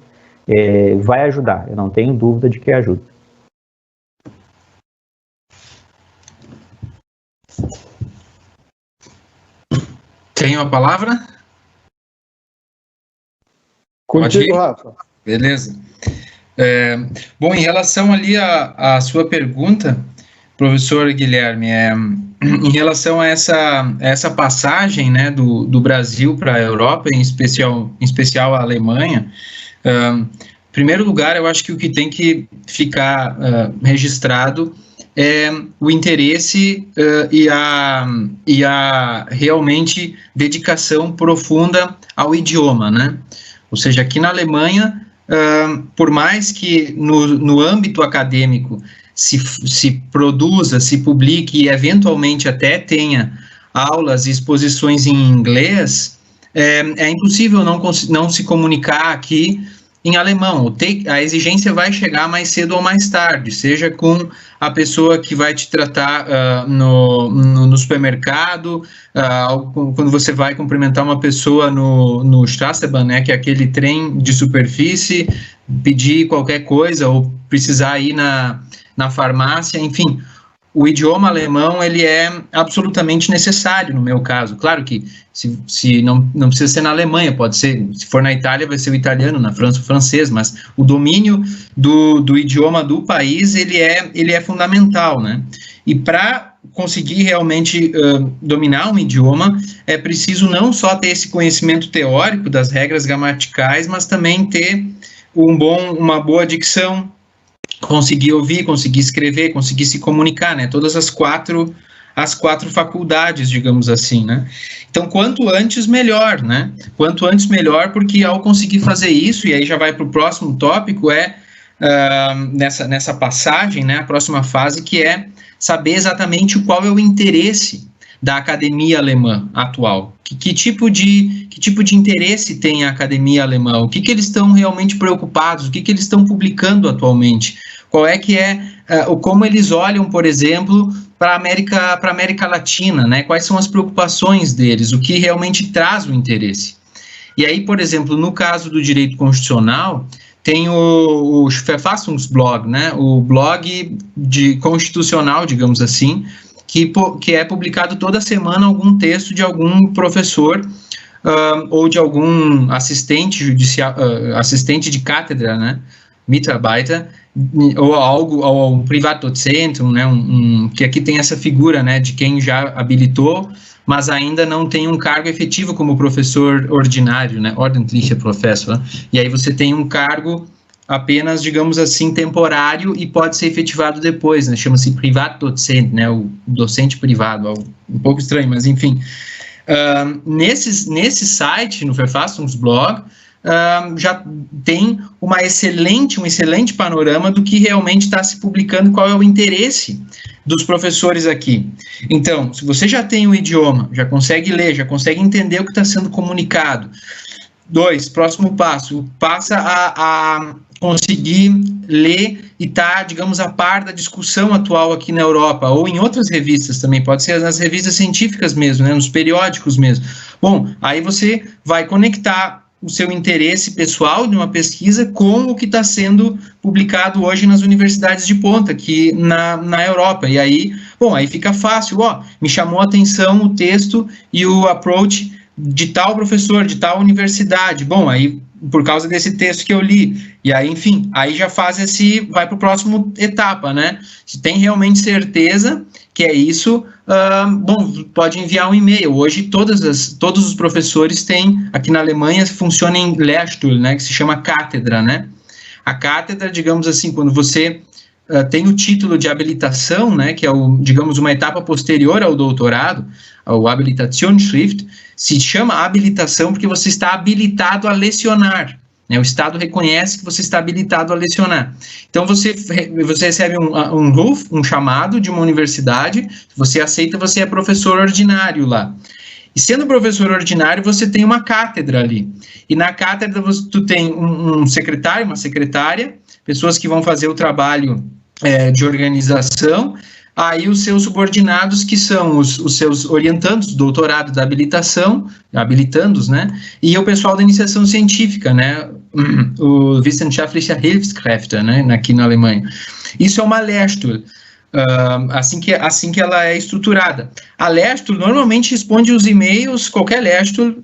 vai ajudar. Eu não tenho dúvida de que ajuda. Tenho a palavra? Contigo, Rafa. Beleza. Bom, em relação ali à sua pergunta, professor Guilherme, em relação a essa passagem, né, do Brasil para a Europa, em especial a Alemanha, em primeiro lugar, eu acho que o que tem que ficar registrado é o interesse e a realmente dedicação profunda ao idioma, né? Ou seja, aqui na Alemanha, por mais que no âmbito acadêmico se produza, se publique e eventualmente até tenha aulas e exposições em inglês, é impossível não se comunicar aqui em alemão. A exigência vai chegar mais cedo ou mais tarde, seja com a pessoa que vai te tratar no supermercado, quando você vai cumprimentar uma pessoa no Straßenbahn, né, que é aquele trem de superfície, pedir qualquer coisa ou precisar ir na farmácia, enfim. O idioma alemão, ele é absolutamente necessário, no meu caso. Claro que se não precisa ser na Alemanha, pode ser, se for na Itália, vai ser o italiano, na França, o francês, mas o domínio do idioma do país, ele é fundamental, né? E para conseguir realmente dominar um idioma, é preciso não só ter esse conhecimento teórico das regras gramaticais, mas também ter uma boa dicção, conseguir ouvir, conseguir escrever, conseguir se comunicar, né? Todas as quatro faculdades, digamos assim, né? Então, quanto antes, melhor, né? Quanto antes, melhor, porque ao conseguir fazer isso, e aí já vai para o próximo tópico, nessa passagem, né? A próxima fase, que é saber exatamente qual é o interesse da academia alemã atual. Que tipo de interesse tem a academia alemã? O que eles estão realmente preocupados? O que eles estão publicando atualmente? Qual é que como eles olham, por exemplo, para a América Latina, né? Quais são as preocupações deles? O que realmente traz o interesse? E aí, por exemplo, no caso do direito constitucional, tem o Verfassungsblog, né? O blog constitucional, digamos assim, que é publicado toda semana algum texto de algum professor ou de algum assistente judicial, assistente de cátedra, né, Mitarbeiter, ou um Privatdozent, né, que aqui tem essa figura, né, de quem já habilitou, mas ainda não tem um cargo efetivo como professor ordinário, né, ordentlicher Professor, e aí você tem um cargo apenas, digamos assim, temporário e pode ser efetivado depois, né? Chama-se Privatdozent, né? O docente privado, algo um pouco estranho, mas enfim. Nesse site, no Verfassungsblog, já tem um excelente panorama do que realmente está se publicando, qual é o interesse dos professores aqui. Então, se você já tem o idioma, já consegue ler, já consegue entender o que está sendo comunicado. 2, próximo passo, passa a conseguir ler e estar, digamos, a par da discussão atual aqui na Europa, ou em outras revistas também, pode ser nas revistas científicas mesmo, né, nos periódicos mesmo. Bom, aí você vai conectar o seu interesse pessoal de uma pesquisa com o que está sendo publicado hoje nas universidades de ponta, aqui na Europa, e aí, bom, aí fica fácil, me chamou a atenção o texto e o approach de tal professor, de tal universidade, bom, aí por causa desse texto que eu li, e aí, enfim, aí já vai para a próxima etapa, né? Se tem realmente certeza que é isso, bom, pode enviar um e-mail. Hoje todos os professores têm, aqui na Alemanha, funciona em Lehrstuhl, né, que se chama cátedra, né? A cátedra, digamos assim, quando você tem o título de habilitação, né, que é, digamos, uma etapa posterior ao doutorado, ao Habilitationsschrift, se chama habilitação porque você está habilitado a lecionar, né? O Estado reconhece que você está habilitado a lecionar. Então, você recebe um chamado de uma universidade, você aceita, você é professor ordinário lá. E sendo professor ordinário, você tem uma cátedra ali. E na cátedra, tu tem um secretário, uma secretária, pessoas que vão fazer o trabalho de organização, aí os seus subordinados, que são os seus orientandos, doutorado da habilitação, habilitandos, né, e o pessoal da iniciação científica, né, o Wissenschaftliche Hilfskräfte, né, aqui na Alemanha. Isso é uma Lehrstuhl, assim que ela é estruturada. A Lehrstuhl normalmente responde os e-mails, qualquer Lehrstuhl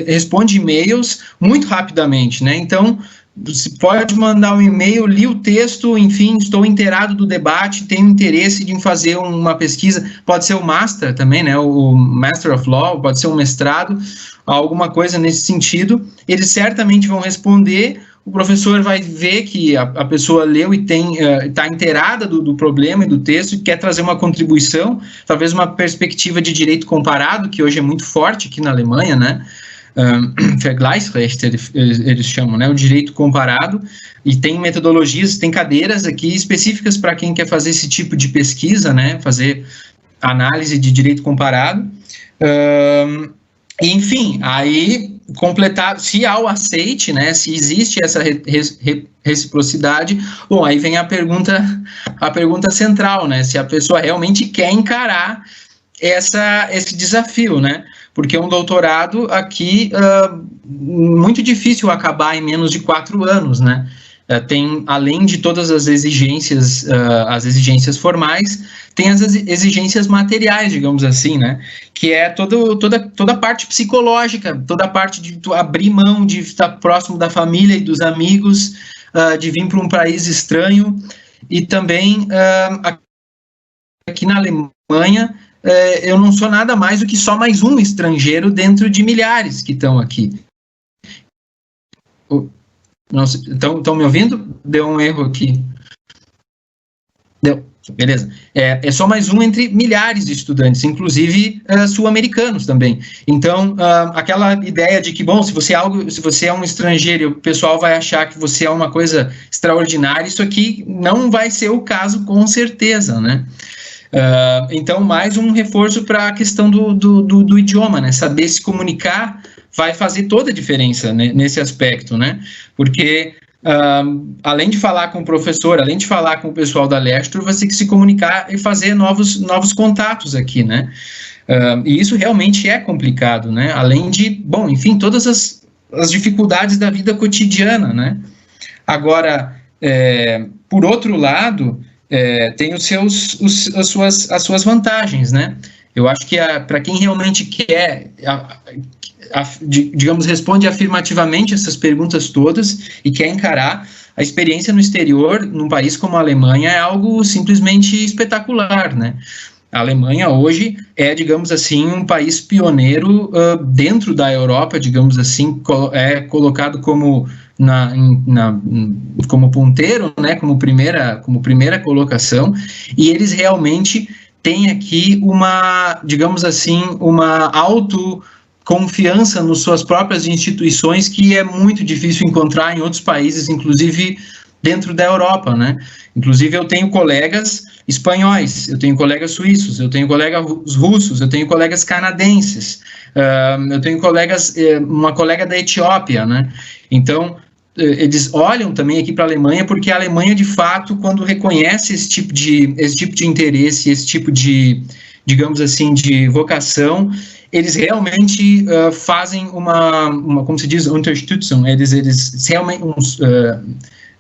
responde e-mails muito rapidamente, né, então você pode mandar um e-mail, li o texto, enfim, estou inteirado do debate, tenho interesse em fazer uma pesquisa, pode ser o Master também, né, o Master of Law, pode ser um mestrado, alguma coisa nesse sentido, eles certamente vão responder, o professor vai ver que a pessoa leu e está inteirada do problema e do texto e quer trazer uma contribuição, talvez uma perspectiva de direito comparado, que hoje é muito forte aqui na Alemanha, né, Vergleichsrecht, eles chamam, né, o direito comparado, e tem metodologias, tem cadeiras aqui específicas para quem quer fazer esse tipo de pesquisa, né, fazer análise de direito comparado, enfim, aí completar, se há o aceite, né, se existe essa reciprocidade, bom, aí vem a pergunta central, né, se a pessoa realmente quer encarar esse desafio, né, porque um doutorado aqui, muito difícil acabar em menos de 4 anos, né, tem, além de todas as exigências formais, tem as exigências materiais, digamos assim, né, que é toda a parte psicológica, toda a parte de tu abrir mão de estar próximo da família e dos amigos, de vir para um país estranho, e também aqui na Alemanha, eu não sou nada mais do que só mais um estrangeiro dentro de milhares que estão aqui. Estão me ouvindo? Deu um erro aqui. Deu, beleza. É só mais um entre milhares de estudantes, inclusive sul-americanos também. Então, aquela ideia de que, bom, se você é um estrangeiro, o pessoal vai achar que você é uma coisa extraordinária, isso aqui não vai ser o caso, com certeza, né? Então, mais um reforço para a questão do idioma, né? Saber se comunicar vai fazer toda a diferença, né, nesse aspecto, né? Porque, além de falar com o professor, além de falar com o pessoal da Lehrstuhl, você tem que se comunicar e fazer novos contatos aqui, né? E isso realmente é complicado, né? Além de, bom, enfim, todas as dificuldades da vida cotidiana, né? Agora, por outro lado, tem as suas vantagens, né? Eu acho que para quem realmente quer, digamos, responde afirmativamente essas perguntas todas e quer encarar, a experiência no exterior, num país como a Alemanha, é algo simplesmente espetacular, né? A Alemanha hoje é, digamos assim, um país pioneiro dentro da Europa, digamos assim, colocado como como ponteiro, né, como primeira colocação, e eles realmente têm aqui digamos assim, uma autoconfiança nas suas próprias instituições que é muito difícil encontrar em outros países, inclusive dentro da Europa, né? Inclusive eu tenho colegas espanhóis, eu tenho colegas suíços, eu tenho colegas russos, eu tenho colegas canadenses, eu tenho uma colega da Etiópia, né? Então, eles olham também aqui para a Alemanha, porque a Alemanha, de fato, quando reconhece esse tipo de interesse, esse tipo de, digamos assim, de vocação, eles realmente fazem como se diz, Unterstützung, eles realmente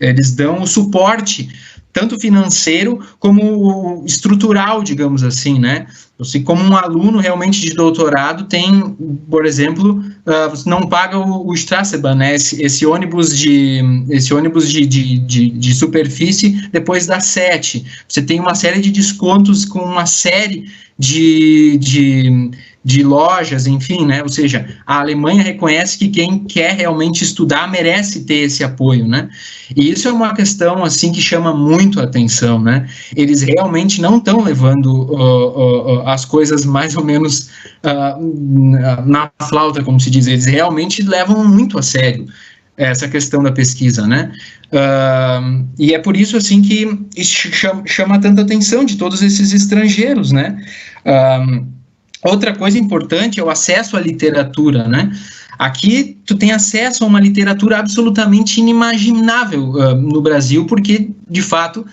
eles dão o suporte, tanto financeiro como estrutural, digamos assim, né? Você, como um aluno realmente de doutorado, tem, por exemplo, você não paga o Straßenbahn, né? Esse ônibus de superfície depois das 7. Você tem uma série de descontos com uma série de lojas, enfim, né? Ou seja, a Alemanha reconhece que quem quer realmente estudar merece ter esse apoio, né? E isso é uma questão, assim, que chama muito a atenção, né? Eles realmente não estão levando as coisas mais ou menos na flauta, como se diz, eles realmente levam muito a sério essa questão da pesquisa, né? E é por isso, assim, que isso chama tanta atenção de todos esses estrangeiros, né? Outra coisa importante é o acesso à literatura, né? Aqui tu tem acesso a uma literatura absolutamente inimaginável no Brasil, porque, de fato,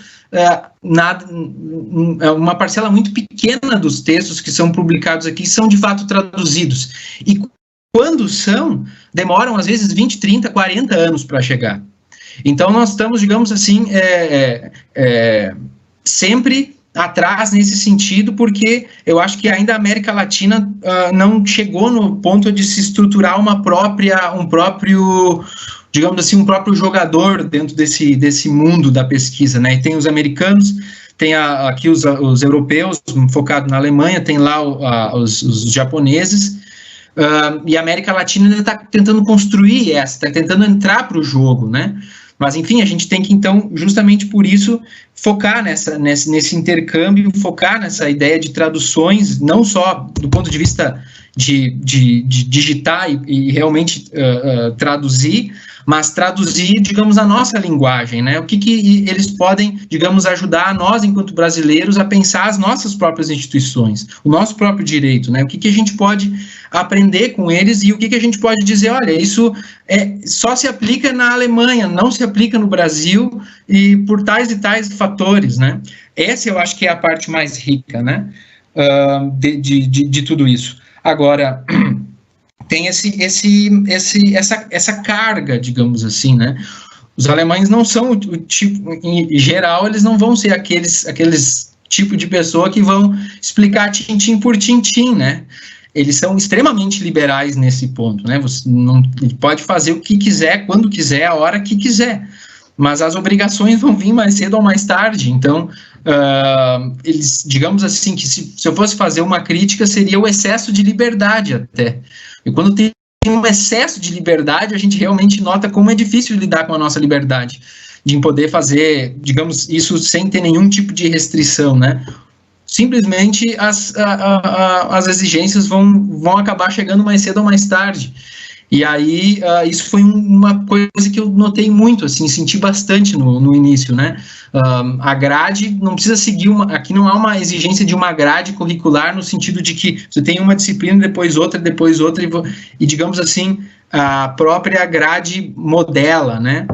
uma parcela muito pequena dos textos que são publicados aqui são, de fato, traduzidos. E quando demoram, às vezes, 20, 30, 40 anos para chegar. Então, nós estamos, digamos assim, sempre atrás nesse sentido, porque eu acho que ainda a América Latina não chegou no ponto de se estruturar um próprio jogador dentro desse mundo da pesquisa, né? E tem os americanos, tem aqui os europeus, focado na Alemanha, tem lá os japoneses, e a América Latina ainda está tentando construir está tentando entrar para o jogo, né? Mas, enfim, a gente tem que, então, justamente por isso, focar nesse intercâmbio, focar nessa ideia de traduções, não só do ponto de vista de digitar e realmente traduzir, mas traduzir, digamos, a nossa linguagem, né? O que eles podem, digamos, ajudar nós, enquanto brasileiros, a pensar as nossas próprias instituições, o nosso próprio direito, né? O que a gente pode aprender com eles e o que a gente pode dizer, olha, isso só se aplica na Alemanha, não se aplica no Brasil e por tais e tais fatores, né? Essa eu acho que é a parte mais rica, né? De tudo isso. Agora, tem essa carga, digamos assim, né? Os alemães não são o tipo, em geral, eles não vão ser aqueles tipo de pessoa que vão explicar tintim por tintim, né? Eles são extremamente liberais nesse ponto, né? Você pode fazer o que quiser, quando quiser, a hora que quiser, mas as obrigações vão vir mais cedo ou mais tarde. Então, eles, digamos assim, que se eu fosse fazer uma crítica, seria o excesso de liberdade até. E quando tem um excesso de liberdade, a gente realmente nota como é difícil lidar com a nossa liberdade, de poder fazer, digamos, isso sem ter nenhum tipo de restrição, né? Simplesmente as exigências vão acabar chegando mais cedo ou mais tarde. E aí, isso foi uma coisa que eu notei muito, assim, senti bastante no início, né? A grade não precisa seguir aqui não há uma exigência de uma grade curricular no sentido de que você tem uma disciplina, depois outra, e digamos assim, a própria grade modela, né?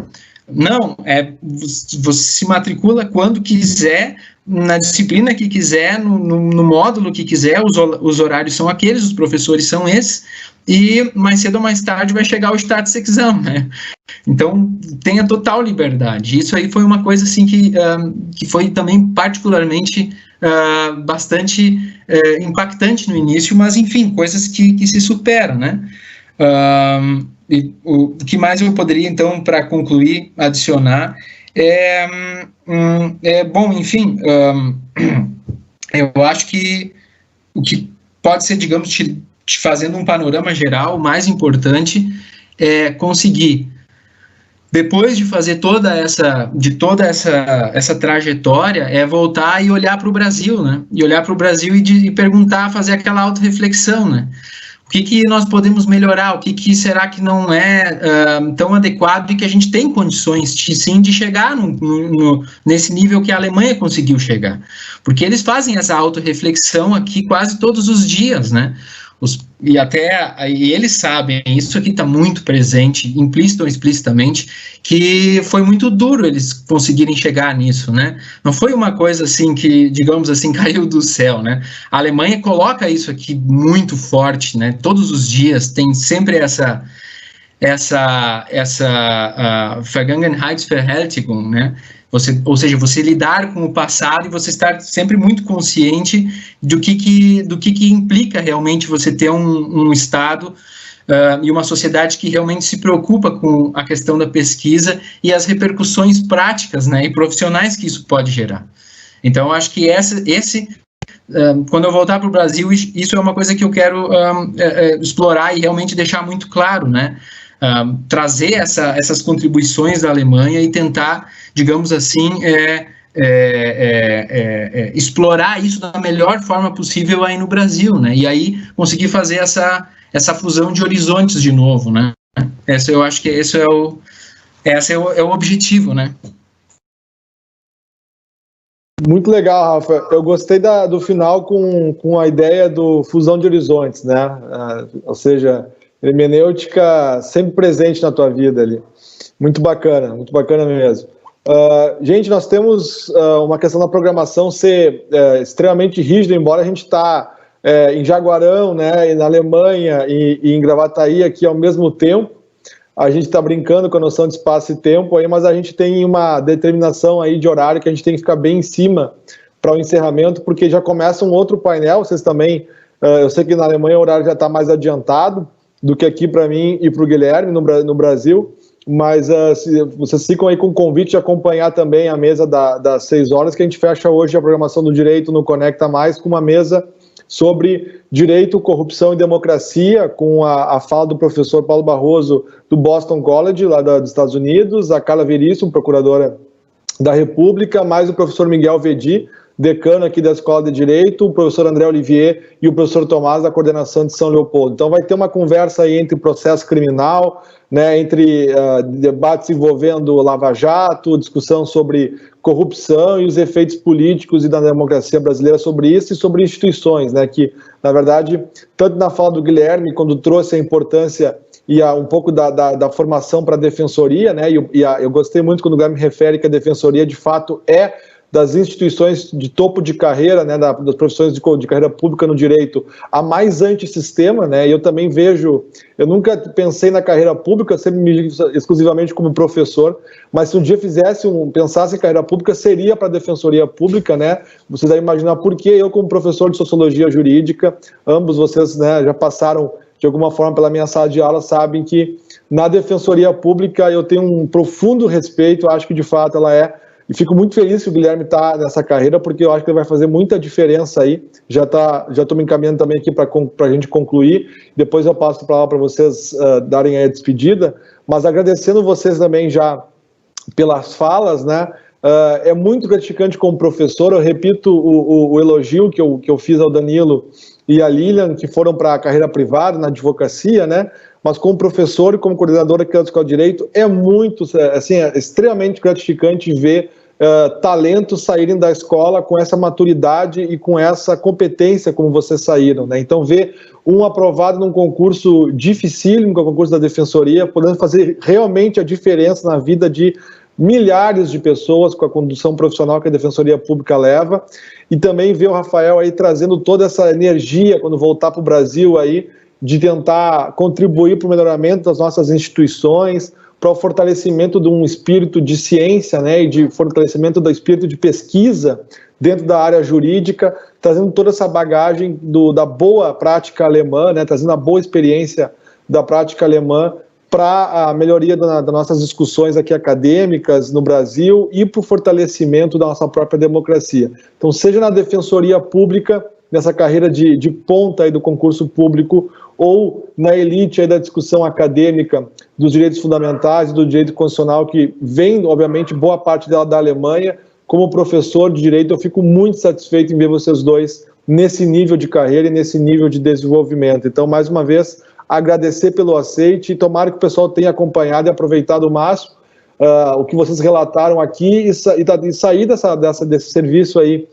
Não, você se matricula quando quiser, na disciplina que quiser, no módulo que quiser, os horários são aqueles, os professores são esses, e mais cedo ou mais tarde vai chegar o Staatsexamen, né? Então, tem a total liberdade. Isso aí foi uma coisa, assim, que foi também particularmente bastante impactante no início, mas, enfim, coisas que se superam, né? E o que mais eu poderia, então, para concluir, adicionar, bom, enfim, eu acho que o que pode ser, digamos, fazendo um panorama geral, o mais importante é conseguir, depois de fazer toda essa trajetória, voltar e olhar para o Brasil, né? E olhar para o Brasil e perguntar, fazer aquela autorreflexão, né? O que nós podemos melhorar? O que será que não é tão adequado e que a gente tem condições, sim, de chegar nesse nível que a Alemanha conseguiu chegar? Porque eles fazem essa autorreflexão aqui quase todos os dias, né? E eles sabem, isso aqui está muito presente, implícito ou explicitamente, que foi muito duro eles conseguirem chegar nisso, né? Não foi uma coisa assim que, digamos assim, caiu do céu, né? A Alemanha coloca isso aqui muito forte, né? Todos os dias tem sempre essa Vergangenheitsverhältnigung, né? Ou seja, você lidar com o passado e você estar sempre muito consciente do que implica realmente você ter um Estado e uma sociedade que realmente se preocupa com a questão da pesquisa e as repercussões práticas, né, e profissionais que isso pode gerar. Então, eu acho que quando eu voltar para o Brasil, isso é uma coisa que eu quero explorar e realmente deixar muito claro, né? Trazer essas contribuições da Alemanha e tentar, digamos assim, explorar isso da melhor forma possível aí no Brasil, né? E aí conseguir fazer essa fusão de horizontes de novo, né? Eu acho que esse é o objetivo, né? Muito legal, Rafa. Eu gostei do final com a ideia do fusão de horizontes, né? Ou seja, hermenêutica sempre presente na tua vida ali. Muito bacana mesmo. Gente, nós temos uma questão da programação ser extremamente rígida, embora a gente está em Jaguarão, né, e na Alemanha e em Gravataí aqui ao mesmo tempo. A gente está brincando com a noção de espaço e tempo aí, mas a gente tem uma determinação aí de horário que a gente tem que ficar bem em cima para o encerramento, porque já começa um outro painel. Vocês também, eu sei que na Alemanha o horário já está mais adiantado do que aqui para mim e para o Guilherme no Brasil, mas vocês ficam aí com o convite de acompanhar também a mesa das 6 horas, que a gente fecha hoje a programação do Direito no Conecta Mais, com uma mesa sobre Direito, Corrupção e Democracia, com a fala do professor Paulo Barroso, do Boston College, lá dos Estados Unidos, a Carla Veríssimo, procuradora da República, mais o professor Miguel Vedi, decano aqui da Escola de Direito, o professor André Olivier e o professor Tomás, da coordenação de São Leopoldo. Então vai ter uma conversa aí entre processo criminal, né, entre debates envolvendo Lava Jato, discussão sobre corrupção e os efeitos políticos e da democracia brasileira sobre isso e sobre instituições, né, que, na verdade, tanto na fala do Guilherme, quando trouxe a importância e um pouco da formação para a defensoria, né, eu gostei muito quando o Guilherme refere que a defensoria, de fato, das instituições de topo de carreira, né, das profissões de carreira pública no direito, a mais antissistema, né, e eu também vejo, eu nunca pensei na carreira pública, sempre me digo exclusivamente como professor, mas se um dia pensasse em carreira pública, seria para a defensoria pública, né, vocês devem imaginar por que eu, como professor de sociologia jurídica, ambos vocês, né, já passaram de alguma forma pela minha sala de aula, sabem que na defensoria pública eu tenho um profundo respeito, acho que de fato ela e fico muito feliz que o Guilherme está nessa carreira, porque eu acho que ele vai fazer muita diferença aí. Já estou me encaminhando também aqui para a gente concluir. Depois eu passo a palavra para vocês darem a despedida. Mas agradecendo vocês também já pelas falas, né? É muito gratificante como professor. Eu repito o elogio que eu fiz ao Danilo e à Lilian, que foram para a carreira privada, na advocacia, né? Mas como professor e como coordenador aqui da Escola de Direito, é extremamente gratificante ver talentos saírem da escola com essa maturidade e com essa competência como vocês saíram, né? Então, ver um aprovado num concurso dificílimo, que é o concurso da Defensoria, podendo fazer realmente a diferença na vida de milhares de pessoas com a condução profissional que a Defensoria Pública leva, e também ver o Rafael aí trazendo toda essa energia quando voltar para o Brasil aí, de tentar contribuir para o melhoramento das nossas instituições, para o fortalecimento de um espírito de ciência, né, e de fortalecimento do espírito de pesquisa dentro da área jurídica, trazendo toda essa bagagem da boa prática alemã, né, trazendo a boa experiência da prática alemã para a melhoria das nossas discussões aqui acadêmicas no Brasil e para o fortalecimento da nossa própria democracia. Então, seja na Defensoria Pública, nessa carreira de ponta aí do concurso público, ou na elite aí da discussão acadêmica dos direitos fundamentais e do direito constitucional, que vem, obviamente, boa parte dela da Alemanha. Como professor de direito, eu fico muito satisfeito em ver vocês dois nesse nível de carreira e nesse nível de desenvolvimento. Então, mais uma vez, agradecer pelo aceite e tomara que o pessoal tenha acompanhado e aproveitado o máximo o que vocês relataram aqui e sair desse serviço aí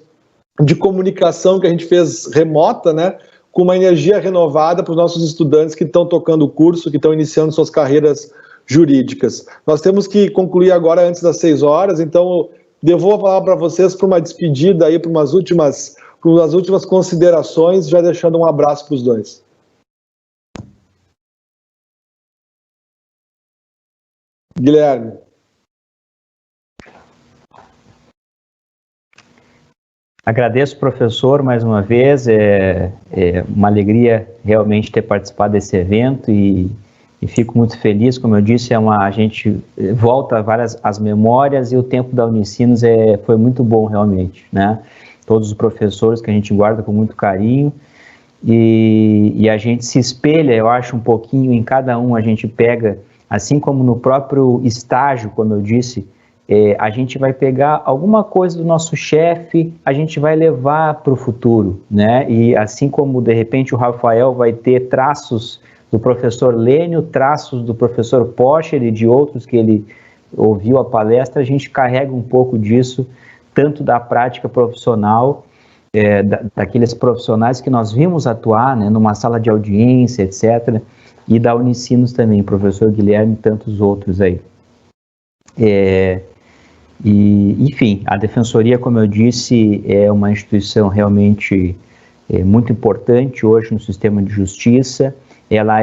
de comunicação que a gente fez remota, né, com uma energia renovada para os nossos estudantes que estão tocando o curso, que estão iniciando suas carreiras jurídicas. Nós temos que concluir agora antes das 6 horas, então devolvo a palavra para vocês para uma despedida aí, para umas últimas considerações, já deixando um abraço para os dois. Guilherme. Agradeço, professor, mais uma vez. É uma alegria realmente ter participado desse evento e fico muito feliz. Como eu disse, a gente volta várias as memórias e o tempo da Unicinos foi muito bom realmente, né? Todos os professores que a gente guarda com muito carinho e a gente se espelha, eu acho, um pouquinho em cada um. A gente pega, assim como no próprio estágio, como eu disse, a gente vai pegar alguma coisa do nosso chefe, a gente vai levar para o futuro, né? E assim como, de repente, o Rafael vai ter traços do professor Lênio, traços do professor Pocher e de outros que ele ouviu a palestra, a gente carrega um pouco disso, tanto da prática profissional, daqueles profissionais que nós vimos atuar, né, numa sala de audiência, etc., e da Unicinos também, professor Guilherme e tantos outros aí. Enfim, a Defensoria, como eu disse, é uma instituição realmente muito importante hoje no sistema de justiça. Ela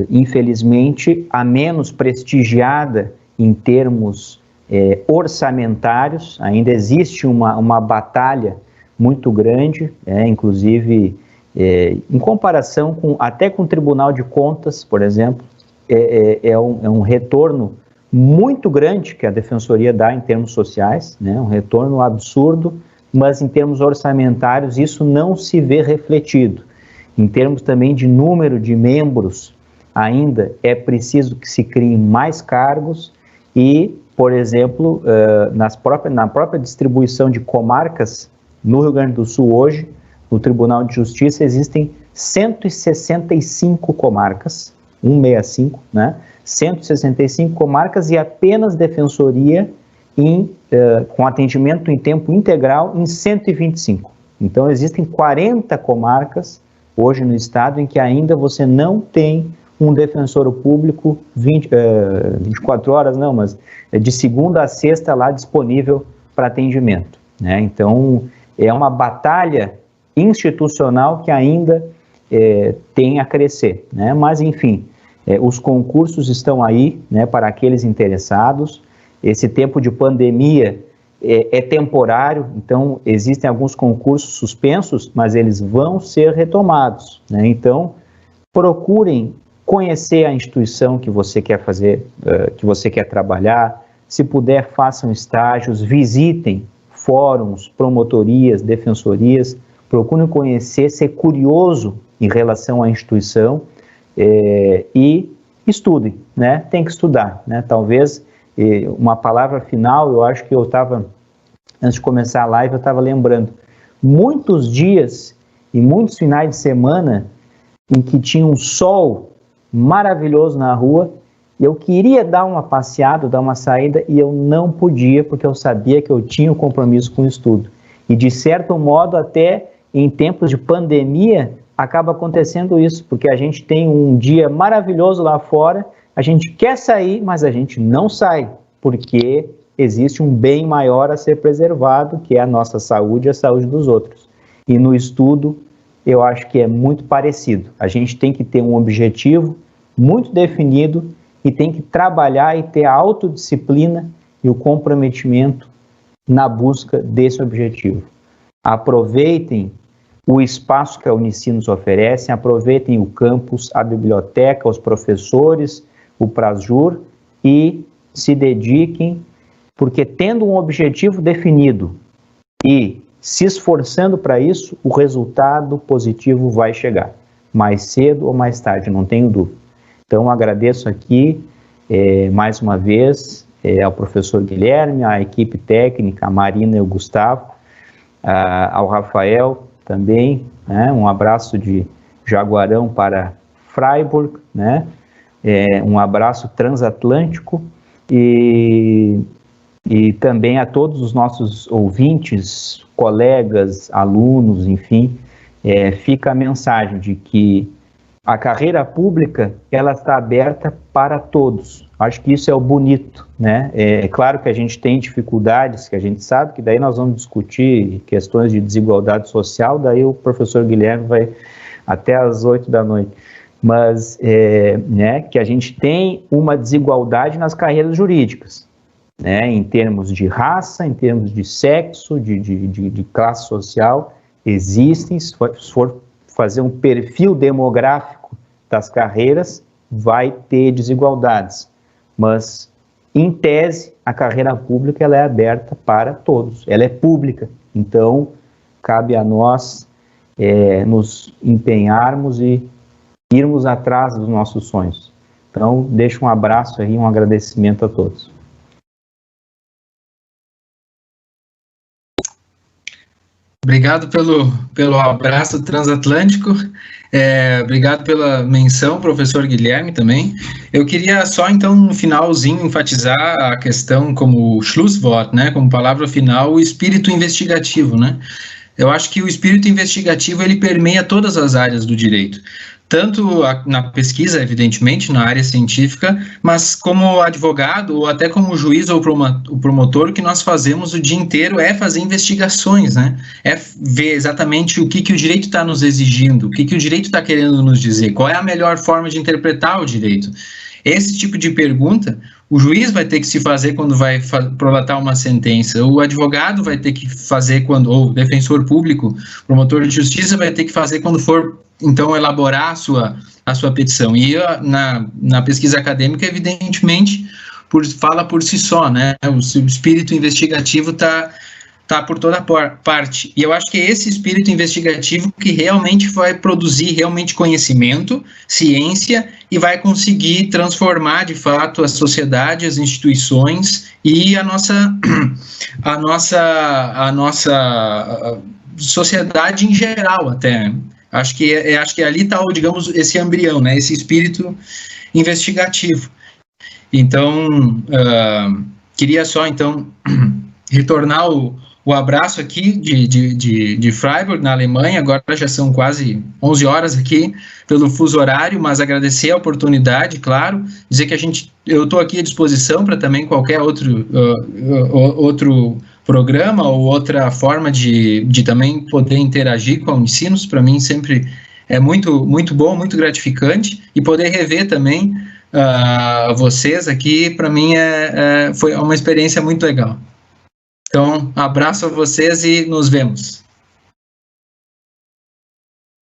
infelizmente, a menos prestigiada em termos orçamentários. Ainda existe uma batalha muito grande, inclusive em comparação até com o Tribunal de Contas, por exemplo, é um retorno muito grande que a Defensoria dá em termos sociais, né? Um retorno absurdo, mas em termos orçamentários isso não se vê refletido. Em termos também de número de membros, ainda é preciso que se criem mais cargos e, por exemplo, na própria distribuição de comarcas no Rio Grande do Sul hoje, no Tribunal de Justiça existem 165 comarcas, 165, né? 165 comarcas e apenas Defensoria com atendimento em tempo integral em 125. Então, existem 40 comarcas hoje no estado em que ainda você não tem um defensor público 24 horas, não, mas de segunda a sexta lá disponível para atendimento, né? Então, é uma batalha institucional que ainda tem a crescer, né? Mas, enfim, os concursos estão aí, né, para aqueles interessados. Esse tempo de pandemia é temporário, então existem alguns concursos suspensos, mas eles vão ser retomados, né? Então, procurem conhecer a instituição que você quer fazer, que você quer trabalhar. Se puder, façam estágios, visitem fóruns, promotorias, defensorias, procurem conhecer, ser curioso em relação à instituição, e estudem, né? Tem que estudar, né? Talvez uma palavra final, eu acho que eu estava, antes de começar a live, eu estava lembrando, muitos dias e muitos finais de semana em que tinha um sol maravilhoso na rua, eu queria dar uma passeada, dar uma saída, e eu não podia, porque eu sabia que eu tinha um compromisso com o estudo. E, de certo modo, até em tempos de pandemia, acaba acontecendo isso, porque a gente tem um dia maravilhoso lá fora, a gente quer sair, mas a gente não sai, porque existe um bem maior a ser preservado, que é a nossa saúde e a saúde dos outros. E no estudo, eu acho que é muito parecido. A gente tem que ter um objetivo muito definido e tem que trabalhar e ter a autodisciplina e o comprometimento na busca desse objetivo. Aproveitem o espaço que a Unicinos oferece, aproveitem o campus, a biblioteca, os professores, o Prasjur, e se dediquem, porque tendo um objetivo definido e se esforçando para isso, o resultado positivo vai chegar, mais cedo ou mais tarde, não tenho dúvida. Então, agradeço aqui, mais uma vez, ao professor Guilherme, à equipe técnica, a Marina e o Gustavo, ao Rafael, também, né? Um abraço de Jaguarão para Freiburg, né? Um abraço transatlântico e também a todos os nossos ouvintes, colegas, alunos, enfim, fica a mensagem de que a carreira pública, ela está aberta para todos. Acho que isso é o bonito, né? É claro que a gente tem dificuldades, que a gente sabe que daí nós vamos discutir questões de desigualdade social, daí o professor Guilherme vai até às 8 da noite. Mas, né, que a gente tem uma desigualdade nas carreiras jurídicas, né, em termos de raça, em termos de sexo, de classe social, existem. Se for fazer um perfil demográfico das carreiras, vai ter desigualdades, mas, em tese, a carreira pública ela é aberta para todos, ela é pública, então cabe a nós nos empenharmos e irmos atrás dos nossos sonhos. Então, deixo um abraço aí, um agradecimento a todos. Obrigado pelo abraço transatlântico, obrigado pela menção, professor Guilherme, também. Eu queria só, então, no finalzinho, enfatizar a questão como Schlusswort, né, como palavra final, o espírito investigativo, né? Eu acho que o espírito investigativo, ele permeia todas as áreas do direito, tanto na pesquisa, evidentemente, na área científica, mas como advogado ou até como juiz ou promotor, o que nós fazemos o dia inteiro é fazer investigações, né? É ver exatamente o que o direito está nos exigindo, o que o direito está querendo nos dizer, qual é a melhor forma de interpretar o direito. Esse tipo de pergunta, o juiz vai ter que se fazer quando vai prolatar uma sentença, o advogado vai ter que fazer quando, ou o defensor público, promotor de justiça vai ter que fazer quando for, então, elaborar a sua petição. E na pesquisa acadêmica, evidentemente, fala por si só, né? O espírito investigativo está por toda parte. E eu acho que é esse espírito investigativo que realmente vai produzir realmente conhecimento, ciência, e vai conseguir transformar, de fato, a sociedade, as instituições e a nossa sociedade em geral, até. Acho que ali está, digamos, esse embrião, né? Esse espírito investigativo. Então, queria só, então, retornar o abraço aqui de Freiburg, na Alemanha. Agora já são quase 11 horas aqui, pelo fuso horário, mas agradecer a oportunidade, claro, dizer que eu estou aqui à disposição para também qualquer outro programa ou outra forma de também poder interagir com o Unicinos. Para mim sempre é muito, muito bom, muito gratificante, e poder rever também vocês aqui, para mim foi uma experiência muito legal. Então, abraço a vocês e nos vemos.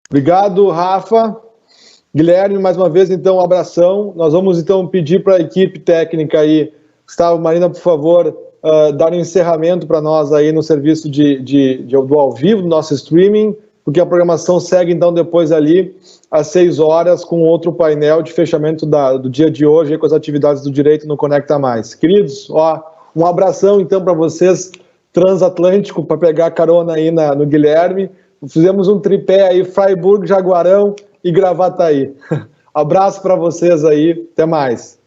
Obrigado, Rafa. Guilherme, mais uma vez, então, um abração. Nós vamos, então, pedir para a equipe técnica aí, Gustavo, Marina, por favor, dar um encerramento para nós aí no serviço do ao vivo, do nosso streaming, porque a programação segue, então, depois ali, às 6 horas, com outro painel de fechamento do dia de hoje, com as atividades do direito no Conecta Mais. Queridos, um abração, então, para vocês, transatlântico, para pegar carona aí no Guilherme. Fizemos um tripé aí, Freiburg, Jaguarão e Gravataí. Abraço para vocês aí, até mais.